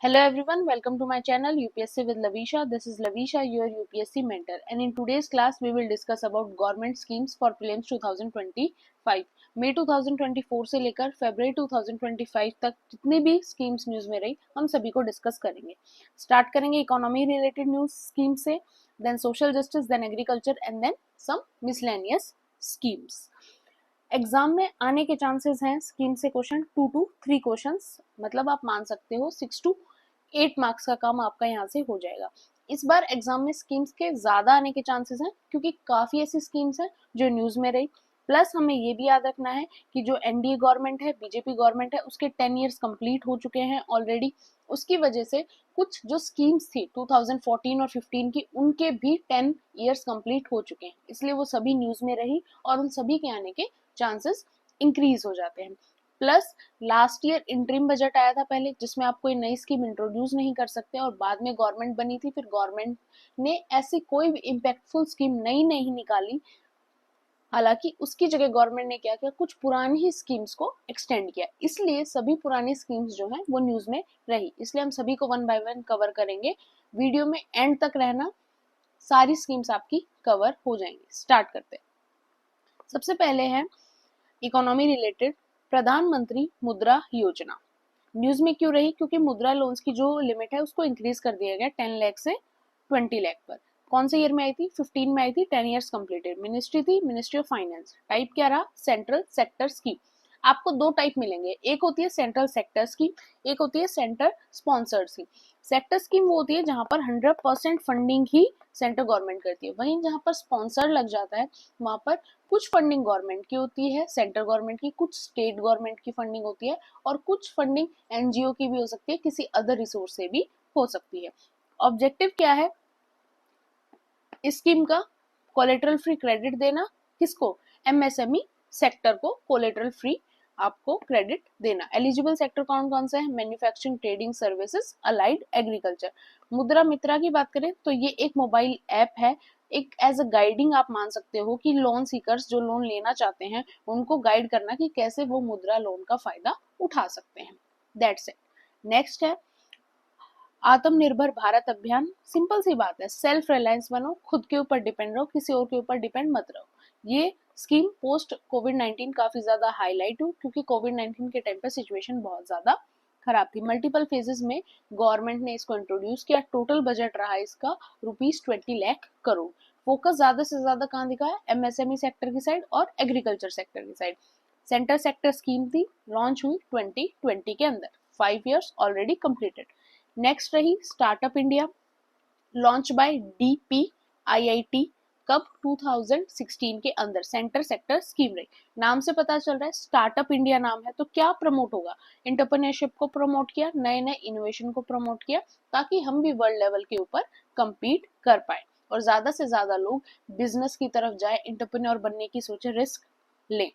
Hello everyone, welcome to my channel UPSC with Lavisha. This is Lavisha, your UPSC mentor, and in today's class we will discuss about government schemes for prelims 2025. मई 2024 से लेकर फरवरी 2025 तक जितनी भी schemes news में रही हम सभी को डिस्कस करेंगे। स्टार्ट करेंगे इकोनॉमी रिलेटेड न्यूज स्कीम से, then social justice, then agriculture and then some miscellaneous schemes. Exam में आने के चांसेस हैं स्कीम से क्वेश्चन 2 to 3 क्वेश्चंस, मतलब आप मान सकते हो 6 to 8 मार्क्स का काम आपका यहाँ से हो जाएगा। इस बार एग्जाम में स्कीम्स के ज्यादा आने के चांसेस हैं क्योंकि काफी ऐसी स्कीम्स हैं जो न्यूज में रही। प्लस हमें ये भी याद रखना है कि जो एनडीए गवर्नमेंट है, बीजेपी गवर्नमेंट है, उसके 10 इयर्स कंप्लीट हो चुके हैं ऑलरेडी। उसकी वजह से कुछ जो स्कीम्स थी 2014 और 15 की, उनके भी 10 इयर्स कंप्लीट हो चुके हैं, इसलिए वो सभी न्यूज में रही और उन सभी के आने के चांसेस इंक्रीज हो जाते हैं। Plus last year interim budget आया था पहले, जिसमें आप कोई नई स्कीम इंट्रोड्यूस नहीं कर सकते, और बाद में गवर्नमेंट बनी थी, फिर गवर्नमेंट ने ऐसी कोई भी इम्पैक्टफुल स्कीम नई नहीं निकाली। हालांकि उसकी जगह गवर्नमेंट ने क्या किया, कुछ पुरानी ही स्कीम्स को एक्सटेंड किया, इसलिए सभी पुरानी स्कीम्स जो हैं वो न्यूज में रही। इसलिए हम सभी को वन बाय वन कवर करेंगे। वीडियो में एंड तक रहना, सारी स्कीम्स आपकी कवर हो जाएंगी। स्टार्ट करते हैं। सबसे पहले है इकोनॉमी रिलेटेड प्रधानमंत्री मुद्रा योजना। न्यूज में क्यों रही? क्योंकि मुद्रा लोन्स की जो लिमिट है उसको इंक्रीज कर दिया गया 10 लाख से 20 लाख पर। कौन से ईयर में आई थी? 15 में आई थी। 10 इयर्स कंप्लीटेड। मिनिस्ट्री थी मिनिस्ट्री ऑफ फाइनेंस। टाइप क्या रहा? Central sector scheme. आपको दो टाइप मिलेंगे, एक होती है सेंट्रल सेक्टर स्कीम, एक होती है centre sponsored scheme. Sector scheme वो होती है जहां पर 100% फंडिंग ही सेंट्रल गवर्नमेंट करती है। वहीं जहां पर स्पॉन्सर लग जाता है वहां पर कुछ फंडिंग गवर्नमेंट की होती है, सेंट्रल गवर्नमेंट की, कुछ स्टेट गवर्नमेंट की फंडिंग होती है, और कुछ फंडिंग एनजीओ की भी हो सकती है, किसी अदर रिसोर्स से भी हो सकती है। ऑब्जेक्टिव क्या है इस स्कीम का? कोलेटरल फ्री क्रेडिट देना। किसको? एमएसएमई सेक्टर को कोलेटरल फ्री आपको क्रेडिट देना। एलिजिबल सेक्टर कौन कौन से हैं? Manufacturing, trading, services, allied, agriculture. मुद्रा मित्रा की बात करें तो ये एक मोबाइल ऐप है, एक एज अ गाइडिंग आप मान सकते हो कि लोन सीकर्स जो लोन लेना चाहते हैं उनको गाइड करना कि कैसे वो मुद्रा लोन का फायदा उठा सकते हैं। That's it. नेक्स्ट है आत्मनिर्भर भारत अभियान। सिंपल सी बात है, सेल्फ रिलायंस बनो, खुद के ऊपर डिपेंड रहो, किसी और के ऊपर डिपेंड मत रहो। ये स्कीम पोस्ट कोविड-19 काफी ज्यादा हाईलाइट हुई क्योंकि कोविड-19 के टाइम पे सिचुएशन बहुत ज्यादा खराब थी। मल्टीपल फेजेस में गवर्नमेंट ने इसको इंट्रोड्यूस किया। टोटल बजट रहा इसका ₹20 लाख करोड़। फोकस ज्यादा से ज्यादा कहाँ दिखा है? एमएसएमई सेक्टर की साइड और एग्रीकल्चर सेक्टर की साइड। सेंटर सेक्टर स्कीम थी, लॉन्च हुई 2020 के अंदर। 5 इयर्स ऑलरेडी कंप्लीटेड। नेक्स्ट रही startup India, launch by DPIIT। कब? 2016 के अंदर। सेंटर सेक्टर स्कीम रही। नाम से पता चल रहा है स्टार्टअप इंडिया नाम है, तो क्या प्रमोट होगा? एंटरप्रेन्योरशिप को प्रमोट किया, नए नए इनोवेशन को प्रमोट किया, ताकि हम भी वर्ल्ड लेवल के ऊपर compete कर पाए और ज्यादा से ज्यादा लोग बिजनेस की तरफ जाए, एंटरप्रेन्योर बनने की सोचे, रिस्क लें।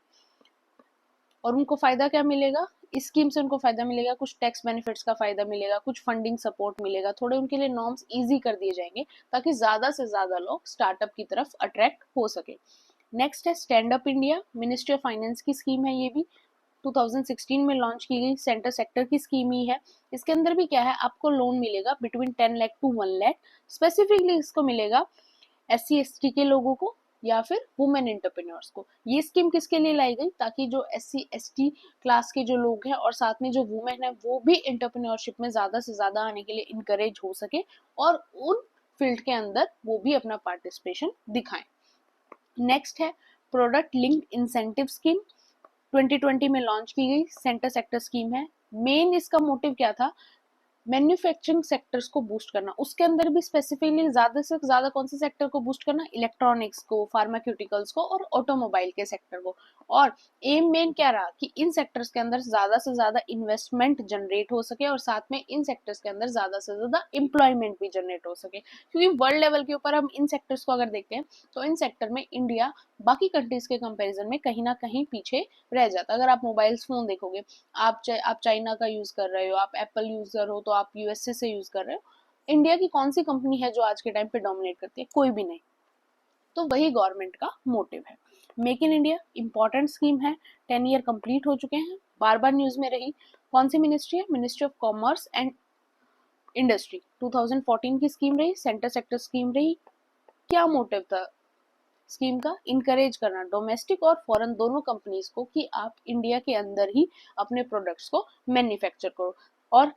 और उनको फायदा क्या मिलेगा? इस स्कीम से उनको फायदा मिलेगा, कुछ टैक्स बेनिफिट्स का फायदा मिलेगा, कुछ फंडिंग सपोर्ट मिलेगा, थोड़े उनके लिए नॉर्म्स इजी कर दिए जाएंगे ताकि ज्यादा से ज्यादा लोग स्टार्टअप की तरफ अट्रैक्ट हो सके। नेक्स्ट है stand up India. Ministry of finance की स्कीम है, ये भी 2016 में लॉन्च की गई सेंटर सेक्टर की स्कीम ही है। इसके अंदर भी क्या है, आपको लोन मिलेगा between 10 lakh to 1 lakh. Specifically इसको मिलेगा SC ST के लोगों को या फिर वुमेन एंटरप्रेन्योर्स को। ये स्कीम किसके लिए लाई गई? ताकि जो SC ST क्लास के जो लोग हैं और साथ में जो वुमेन है वो भी एंटरप्रेन्योरशिप में ज्यादा से ज्यादा आने के लिए इनकरेज हो सके और उन फील्ड के अंदर वो भी अपना पार्टिसिपेशन दिखाएं। नेक्स्ट है प्रोडक्ट लिंक्ड इंसेंटिव स्कीम। 2020 में लॉन्च की गई सेंटर सेक्टर स्कीम है। मेन इसका मोटिव क्या था? मैन्युफैक्चरिंग सेक्टर्स को बूस्ट करना। उसके अंदर भी स्पेसिफिकली ज्यादा से ज्यादा कौन से सेक्टर को बूस्ट करना? इलेक्ट्रॉनिक्स को, फार्मास्यूटिकल्स को और ऑटोमोबाइल के सेक्टर को। और एम मेन क्या रहा कि इन सेक्टर्स के अंदर ज्यादा से ज्यादा इन्वेस्टमेंट जनरेट हो सके और साथ में इन सेक्टर्स के अंदर ज्यादा से ज्यादा एम्प्लॉयमेंट भी जनरेट हो सके। क्योंकि वर्ल्ड लेवल के ऊपर हम इन सेक्टर्स को अगर देखते हैं तो इन सेक्टर में इंडिया बाकी कंट्रीज के कंपेरिजन में कहीं ना कहीं पीछे रह जाता है। अगर आप मोबाइल फोन देखोगे, आप चाइना का यूज कर रहे हो, आप एप्पल यूजर हो तो आप यूएसए से यूज कर रहे हो, इंडिया की कौन सी कंपनी है जो आज के टाइम पे डोमिनेट करती है? कोई भी नहीं। तो वही गवर्नमेंट का मोटिव है। Make in India important scheme है, 10 ईयर कंप्लीट हो चुके हैं, बार बार न्यूज में रही। कौन सी मिनिस्ट्री है? Ministry of commerce and industry 2014 की स्कीम रही, सेंटर सेक्टर स्कीम रही। क्या मोटिव था स्कीम का? इनकरेज करना डोमेस्टिक और फॉरेन दोनों कंपनीज को कि आप इंडिया के अंदर ही अपने प्रोडक्ट्स को मैन्युफैक्चर करो। और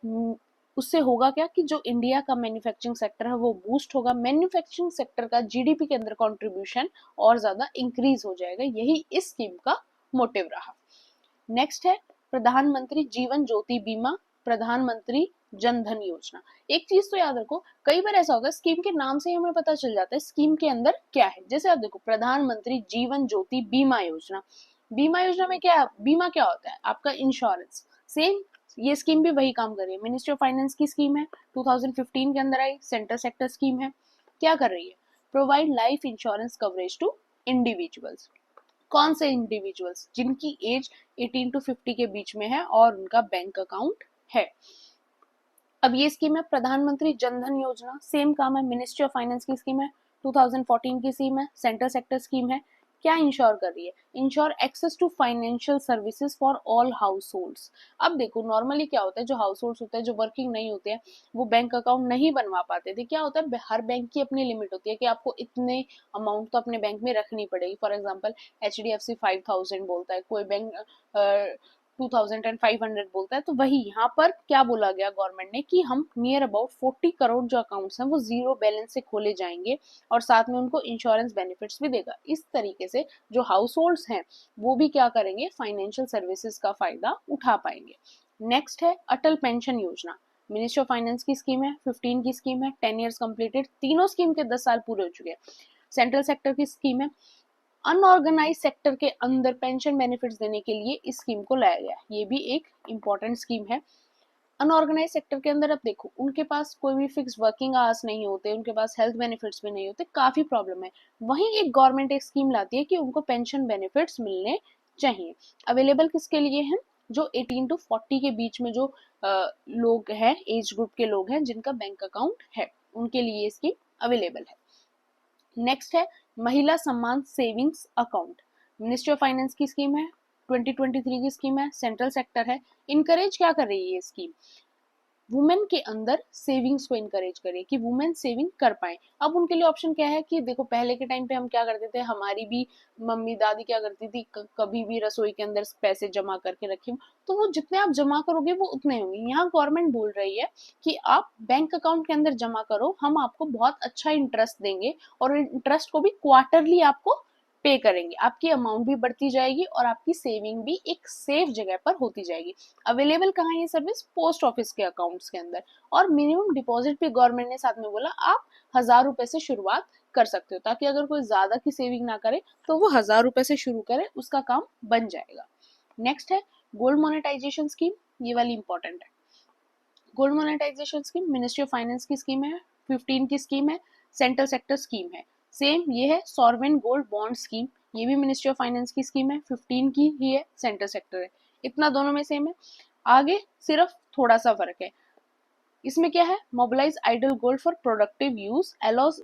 उससे होगा क्या कि जो इंडिया का मैन्युफैक्चरिंग सेक्टर है वो बूस्ट होगा, मैन्युफैक्चरिंग सेक्टर का जीडीपी के अंदर कंट्रीब्यूशन और ज्यादा इंक्रीज हो जाएगा। यही इस स्कीम का मोटिव रहा। नेक्स्ट है प्रधानमंत्री जीवन ज्योति बीमा, प्रधानमंत्री जन धन योजना। एक चीज तो याद रखो, कई बार ऐसा होता है स्कीम के नाम से ही हमें पता चल जाता है स्कीम के अंदर क्या है। जैसे आप देखो प्रधानमंत्री जीवन ज्योति बीमा योजना, बीमा योजना में क्या है? बीमा क्या होता है? आपका इंश्योरेंस। सेम ये स्कीम भी वही काम कर रही है। मिनिस्ट्री ऑफ फाइनेंस की स्कीम है, 2015 के अंदर आई, सेंटर सेक्टर स्कीम है। क्या कर रही है? Provide life insurance coverage to individuals. कौन से इंडिविजुअल्स? जिनकी एज 18 टू 50 के बीच में है और उनका बैंक अकाउंट है। अब ये स्कीम है प्रधानमंत्री जन धन योजना, सेम काम है, मिनिस्ट्री ऑफ फाइनेंस की स्कीम है, 2014 की स्कीम है, सेंटर सेक्टर स्कीम है। क्या इंश्योर कर रही है? Ensure access to financial services for all households. अब देखो नॉर्मली क्या होता है, जो हाउस होल्ड्स होते हैं जो वर्किंग नहीं होते हैं वो बैंक अकाउंट नहीं बनवा पाते थे। क्या होता है, हर बैंक की अपनी लिमिट होती है कि आपको इतने अमाउंट तो अपने बैंक में रखनी पड़ेगी। फॉर एग्जाम्पल HDFC 5000 बोलता है, कोई बैंक 2500 बोलता है। तो वही यहाँ पर क्या बोला गया गवर्नमेंट ने कि हम नियर अबाउट 40 करोड़ जो अकाउंट्स हैं वो जीरो बैलेंस से खोले जाएंगे और साथ में उनको इंश्योरेंस बेनिफिट्स भी देगा। इस तरीके से जो हाउस होल्ड्स हैं वो भी क्या करेंगे, फाइनेंशियल सर्विसेज का फायदा उठा पाएंगे। नेक्स्ट है अटल पेंशन योजना, मिनिस्ट्री ऑफ फाइनेंस की स्कीम है, 15 की स्कीम है, 10 ईयर्स कंप्लीटेड, तीनों स्कीम के 10 साल पूरे हो चुके हैं। सेंट्रल सेक्टर की स्कीम है, अनऑर्गेनाइज सेक्टर के अंदर पेंशन बेनिफिट्स देने के लिए इस स्कीम को लाया गया। ये भी एक इंपॉर्टेंट स्कीम है। अनऑर्गेनाइज सेक्टर के अंदर अब देखो उनके पास कोई भी फिक्स वर्किंग आवर्स नहीं होते, उनके पास हेल्थ बेनिफिट्स भी नहीं होते, काफी प्रॉब्लम है। वहीं एक गवर्नमेंट एक स्कीम लाती है कि उनको पेंशन बेनिफिट्स मिलने चाहिए। अवेलेबल किसके लिए है? जो 18 टू 40 के बीच में जो लोग हैं, एज ग्रुप के लोग हैं जिनका बैंक अकाउंट है, उनके लिए ये स्कीम अवेलेबल है। नेक्स्ट है महिला सम्मान savings account, ministry of finance की स्कीम है, 2023 की स्कीम है, सेंट्रल सेक्टर है। इनकरेज क्या कर रही है ये स्कीम? वुमेन के अंदर सेविंग्स को इनकरेज करे कि वुमेन सेविंग कर पाए। अब उनके लिए ऑप्शन क्या है कि देखो पहले के टाइम पे हम क्या करते थे, हमारी भी मम्मी दादी क्या करती थी, कभी भी रसोई के अंदर पैसे जमा करके रखे, तो वो जितने आप जमा करोगे वो उतने होंगे। यहाँ गवर्नमेंट बोल रही है कि आप बैंक अकाउंट के अंदर जमा करो, हम आपको बहुत अच्छा इंटरेस्ट देंगे और इंटरेस्ट को भी क्वार्टरली आपको पे करेंगे। आपकी अमाउंट भी बढ़ती जाएगी और आपकी सेविंग भी एक सेफ जगह पर होती जाएगी। अवेलेबल कहाँ है ये सर्विस? पोस्ट ऑफिस के अकाउंट्स के अंदर। और मिनिमम डिपॉजिट भी गवर्नमेंट ने साथ में बोला आप 1000 रुपए से शुरुआत कर सकते हो, ताकि अगर कोई ज्यादा की सेविंग ना करे तो वो 1000 रुपए से शुरू करे, उसका काम बन जाएगा। नेक्स्ट है गोल्ड मोनेटाइजेशन स्कीम, ये वाली इंपॉर्टेंट है। Gold monetisation scheme ministry of finance की स्कीम है, 15 की स्कीम है, सेंट्रल सेक्टर स्कीम है। सेम ये है सॉवरेन गोल्ड बॉन्ड स्कीम, ये भी मिनिस्ट्री ऑफ फाइनेंस की स्कीम है, 15 की ही है, सेंटर सेक्टर है। इतना दोनों में सेम है। आगे सिर्फ थोड़ा सा फर्क है। इसमें क्या है, mobilise idle gold for productive use, allows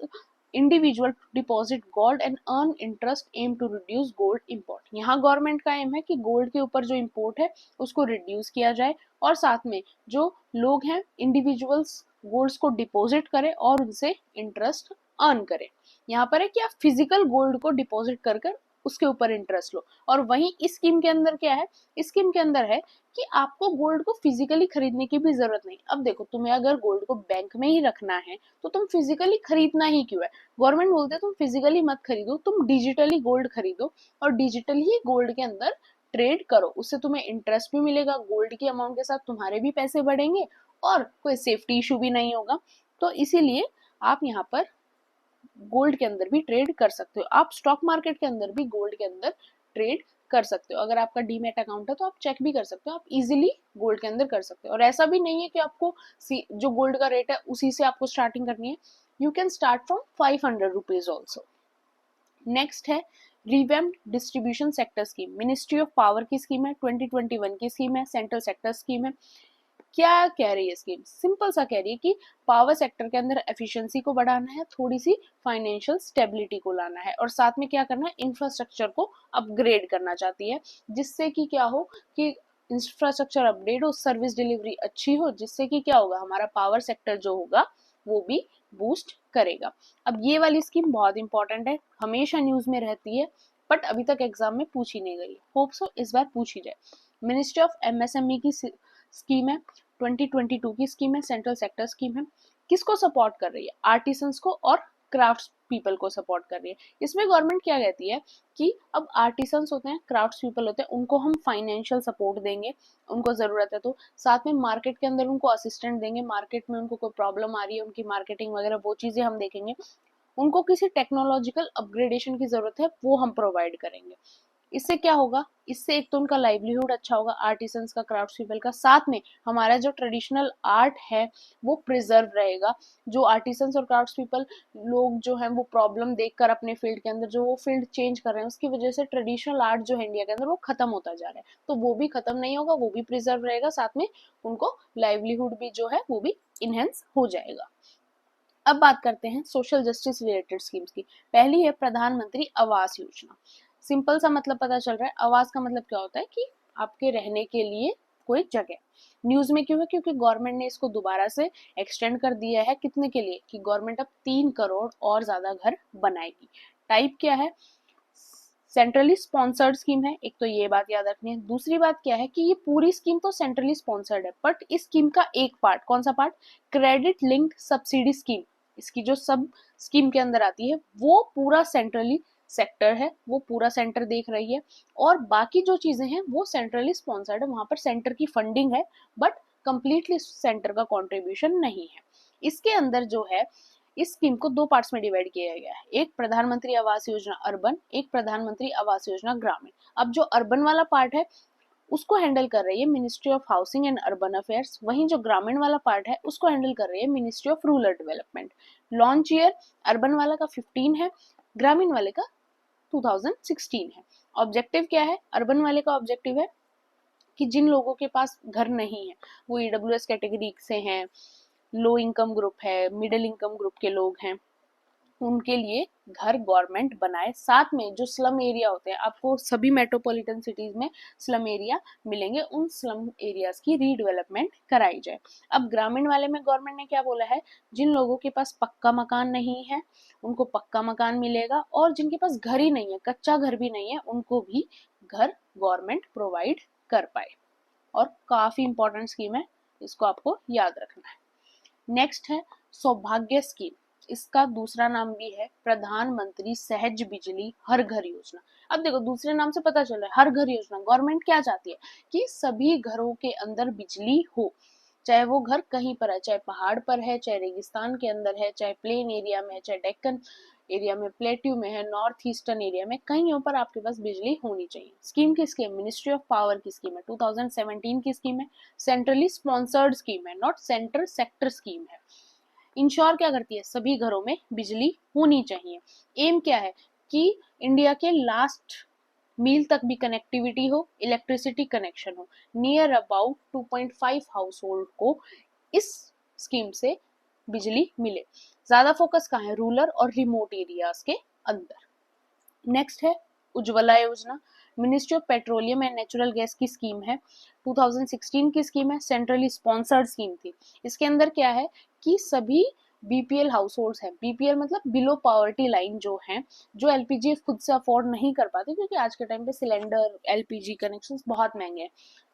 individual to deposit gold and earn interest, aim to reduce gold import. यहाँ गवर्नमेंट का एम है कि गोल्ड के ऊपर जो इम्पोर्ट है उसको रिड्यूस किया जाए और साथ में जो लोग हैं इंडिविजुअल्स गोल्ड्स को डिपॉजिट करें और उनसे इंटरेस्ट अर्न करें। यहाँ पर है कि आप फिजिकल गोल्ड को डिपॉजिट कर कर उसके ऊपर इंटरेस्ट लो। और वहीं इस स्कीम के अंदर क्या है, इस स्कीम के अंदर है कि आपको गोल्ड को फिजिकली खरीदने की भी जरूरत नहीं। अब देखो तुम्हें अगर गोल्ड को बैंक में ही रखना है तो तुम फिजिकली खरीदना ही क्यों है? गवर्नमेंट बोलते है तुम फिजिकली मत खरीदो, तुम डिजिटली गोल्ड खरीदो और डिजिटली ही गोल्ड के अंदर ट्रेड करो। उससे तुम्हें इंटरेस्ट भी मिलेगा, गोल्ड की अमाउंट के साथ तुम्हारे भी पैसे बढ़ेंगे और कोई सेफ्टी इशू भी नहीं होगा। तो इसीलिए आप यहाँ पर गोल्ड के अंदर भी ट्रेड कर सकते हो। आप स्टॉक मार्केट के अंदर भी गोल्ड के अंदर ट्रेड कर सकते हो। अगर आपका डीमैट अकाउंट है तो आप चेक भी कर सकते हो, आप इजीली गोल्ड के अंदर कर सकते हो। और ऐसा भी नहीं है कि आपको जो गोल्ड का रेट है उसी से आपको स्टार्टिंग करनी है, you can start from 500 rupees also. Next है revamped distribution sector scheme, ministry of Power की स्कीम है, 2021 की स्कीम है, सेंट्रल सेक्टर स्कीम है। क्या कह रही है स्कीम? सिंपल सा कह रही है कि पावर सेक्टर के अंदर एफिशिएंसी को बढ़ाना है, थोड़ी सी फाइनेंशियल स्टेबिलिटी को लाना है और साथ में क्या करना है, इंफ्रास्ट्रक्चर को अपग्रेड करना चाहती है, जिससे कि क्या हो कि इंफ्रास्ट्रक्चर अपडेट हो, सर्विस डिलीवरी अच्छी हो, जिससे कि क्या होगा, हमारा पावर सेक्टर जो होगा वो भी बूस्ट करेगा। अब ये वाली स्कीम बहुत इंपॉर्टेंट है, हमेशा न्यूज में रहती है, बट अभी तक एग्जाम में पूछी नहीं गई। होप सो इस बार पूछी जाए। मिनिस्ट्री ऑफ एमएसएमई की स्कीम है, 2022 की स्कीम है, सेंट्रल सेक्टर स्कीम है। किसको सपोर्ट कर रही है? आर्टिसंस को और क्राफ्ट्स पीपल को सपोर्ट कर रही है। इसमें गवर्नमेंट क्या कहती है कि अब आर्टिसंस होते हैं, क्राफ्ट्स पीपल होते हैं, उनको हम फाइनेंशियल सपोर्ट देंगे, उनको जरूरत है तो। साथ में मार्केट के अंदर उनको असिस्टेंट देंगे, मार्केट में उनको कोई प्रॉब्लम आ रही है, उनकी मार्केटिंग वगैरह वो चीजें हम देखेंगे। उनको किसी टेक्नोलॉजिकल अपग्रेडेशन की जरूरत है, वो हम प्रोवाइड करेंगे। इससे क्या होगा, इससे एक तो उनका लाइवलीहुड अच्छा होगा, आर्टिसंस का, क्राफ्ट्स पीपल का। साथ में हमारा जो ट्रेडिशनल आर्ट है वो प्रिजर्व रहेगा। जो आर्टिसंस और क्राफ्ट्स पीपल लोग जो हैं वो प्रॉब्लम देखकर अपने फील्ड के अंदर जो वो फील्ड चेंज कर रहे हैं, उसकी वजह से ट्रेडिशनल आर्ट जो है इंडिया के अंदर वो खत्म होता जा रहा है, तो वो भी खत्म नहीं होगा, वो भी प्रिजर्व रहेगा। साथ में उनको लाइवलीहुड भी जो है वो भी इनहेंस हो जाएगा। अब बात करते हैं सोशल जस्टिस रिलेटेड स्कीम्स की। पहली है प्रधानमंत्री आवास योजना। सिंपल सा मतलब पता चल रहा है। आवास का मतलब क्या होता है कि आपके रहने के लिए कोई जगह। न्यूज में क्यों है? क्योंकि गवर्नमेंट ने इसको दोबारा से एक्सटेंड कर दिया है। कितने के लिए? कि गवर्नमेंट अब 3 करोड़ और ज्यादा घर बनाएगी। टाइप क्या है? सेंट्रली स्पॉन्सर्ड स्कीम है। एक तो ये बात याद रखनी है। दूसरी बात क्या है कि ये पूरी स्कीम तो सेंट्रली स्पॉन्सर्ड है, बट इस स्कीम का एक पार्ट, कौन सा part? Credit linked subsidy scheme, इसकी जो सब स्कीम के अंदर आती है वो पूरा सेंट्रली सेक्टर है, वो पूरा सेंटर देख रही है। और बाकी जो चीजें हैं वो सेंट्रली स्पॉन्सर्ड है, वहां पर सेंटर की फंडिंग है, बट कंप्लीटली सेंटर का कॉन्ट्रीब्यूशन नहीं है। इसके अंदर जो है, इस स्कीम को 2 पार्ट्स में डिवाइड किया गया है। एक प्रधानमंत्री आवास योजना अर्बन, एक प्रधानमंत्री आवास योजना ग्रामीण। अब जो अर्बन वाला पार्ट है उसको हैंडल कर रही है ministry of Housing and urban affairs, वहीं जो ग्रामीण वाला पार्ट है उसको हैंडल कर रही है ministry of rural development. Launch year urban वाला का 15 है, ग्रामीण वाले का 2016 है। ऑब्जेक्टिव क्या है? अर्बन वाले का ऑब्जेक्टिव है कि जिन लोगों के पास घर नहीं है, वो ईडब्ल्यूएस कैटेगरी से हैं, लो इनकम ग्रुप है, मिडिल इनकम ग्रुप के लोग हैं, उनके लिए घर गवर्नमेंट बनाए। साथ में जो स्लम एरिया होते हैं, आपको सभी मेट्रोपॉलिटन सिटीज में स्लम एरिया मिलेंगे, उन स्लम एरियाज की रीडेवलपमेंट कराई जाए। अब ग्रामीण वाले में गवर्नमेंट ने क्या बोला है? जिन लोगों के पास पक्का मकान नहीं है उनको पक्का मकान मिलेगा, और जिनके पास घर ही नहीं है, कच्चा घर भी नहीं है, उनको भी घर गवर्नमेंट प्रोवाइड कर पाए। और काफी इंपॉर्टेंट स्कीम है, इसको आपको याद रखना है। नेक्स्ट है सौभाग्य स्कीम। इसका दूसरा नाम भी है प्रधानमंत्री सहज बिजली हर घर योजना। अब देखो, दूसरे नाम से पता चल रहा है हर घर योजना। गवर्नमेंट क्या चाहती है कि सभी घरों के अंदर बिजली हो, चाहे वो घर कहीं पर है, चाहे पहाड़ पर है, चाहे रेगिस्तान के अंदर है, चाहे प्लेन एरिया में है, चाहे डेक्कन एरिया में, प्लेट्यू में है, नॉर्थ ईस्टर्न एरिया में, कहीं पर आपके पास बिजली होनी चाहिए। स्कीम किसकी है? मिनिस्ट्री ऑफ पावर की स्कीम है, 2017 की स्कीम है, सेंट्रली स्पॉन्सर्ड स्कीम है, नॉट सेंटर सेक्टर स्कीम है। इंश्योर क्या करती है? सभी घरों में बिजली होनी चाहिए। एम क्या है? कि इंडिया के लास्ट मील तक भी कनेक्टिविटी हो, इलेक्ट्रिसिटी कनेक्शन हो। नियर अबाउट 2.5 हाउस होल्ड को इस स्कीम से बिजली मिले। ज्यादा फोकस कहाँ है? रूरल और रिमोट एरियाज के अंदर। नेक्स्ट है उज्ज्वला योजना। Ministry of petroleum and natural gas की स्कीम है, 2016 की स्कीम है, सेंट्रली स्पॉन्सर्ड स्कीम थी। इसके अंदर क्या है कि सभी बीपीएल हाउस होल्ड है, बीपीएल मतलब बिलो पॉवर्टी लाइन जो है, जो एलपीजी खुद से अफोर्ड नहीं कर पाते, क्योंकि आज के टाइम पे सिलेंडर एलपीजी कनेक्शंस बहुत महंगे हैं,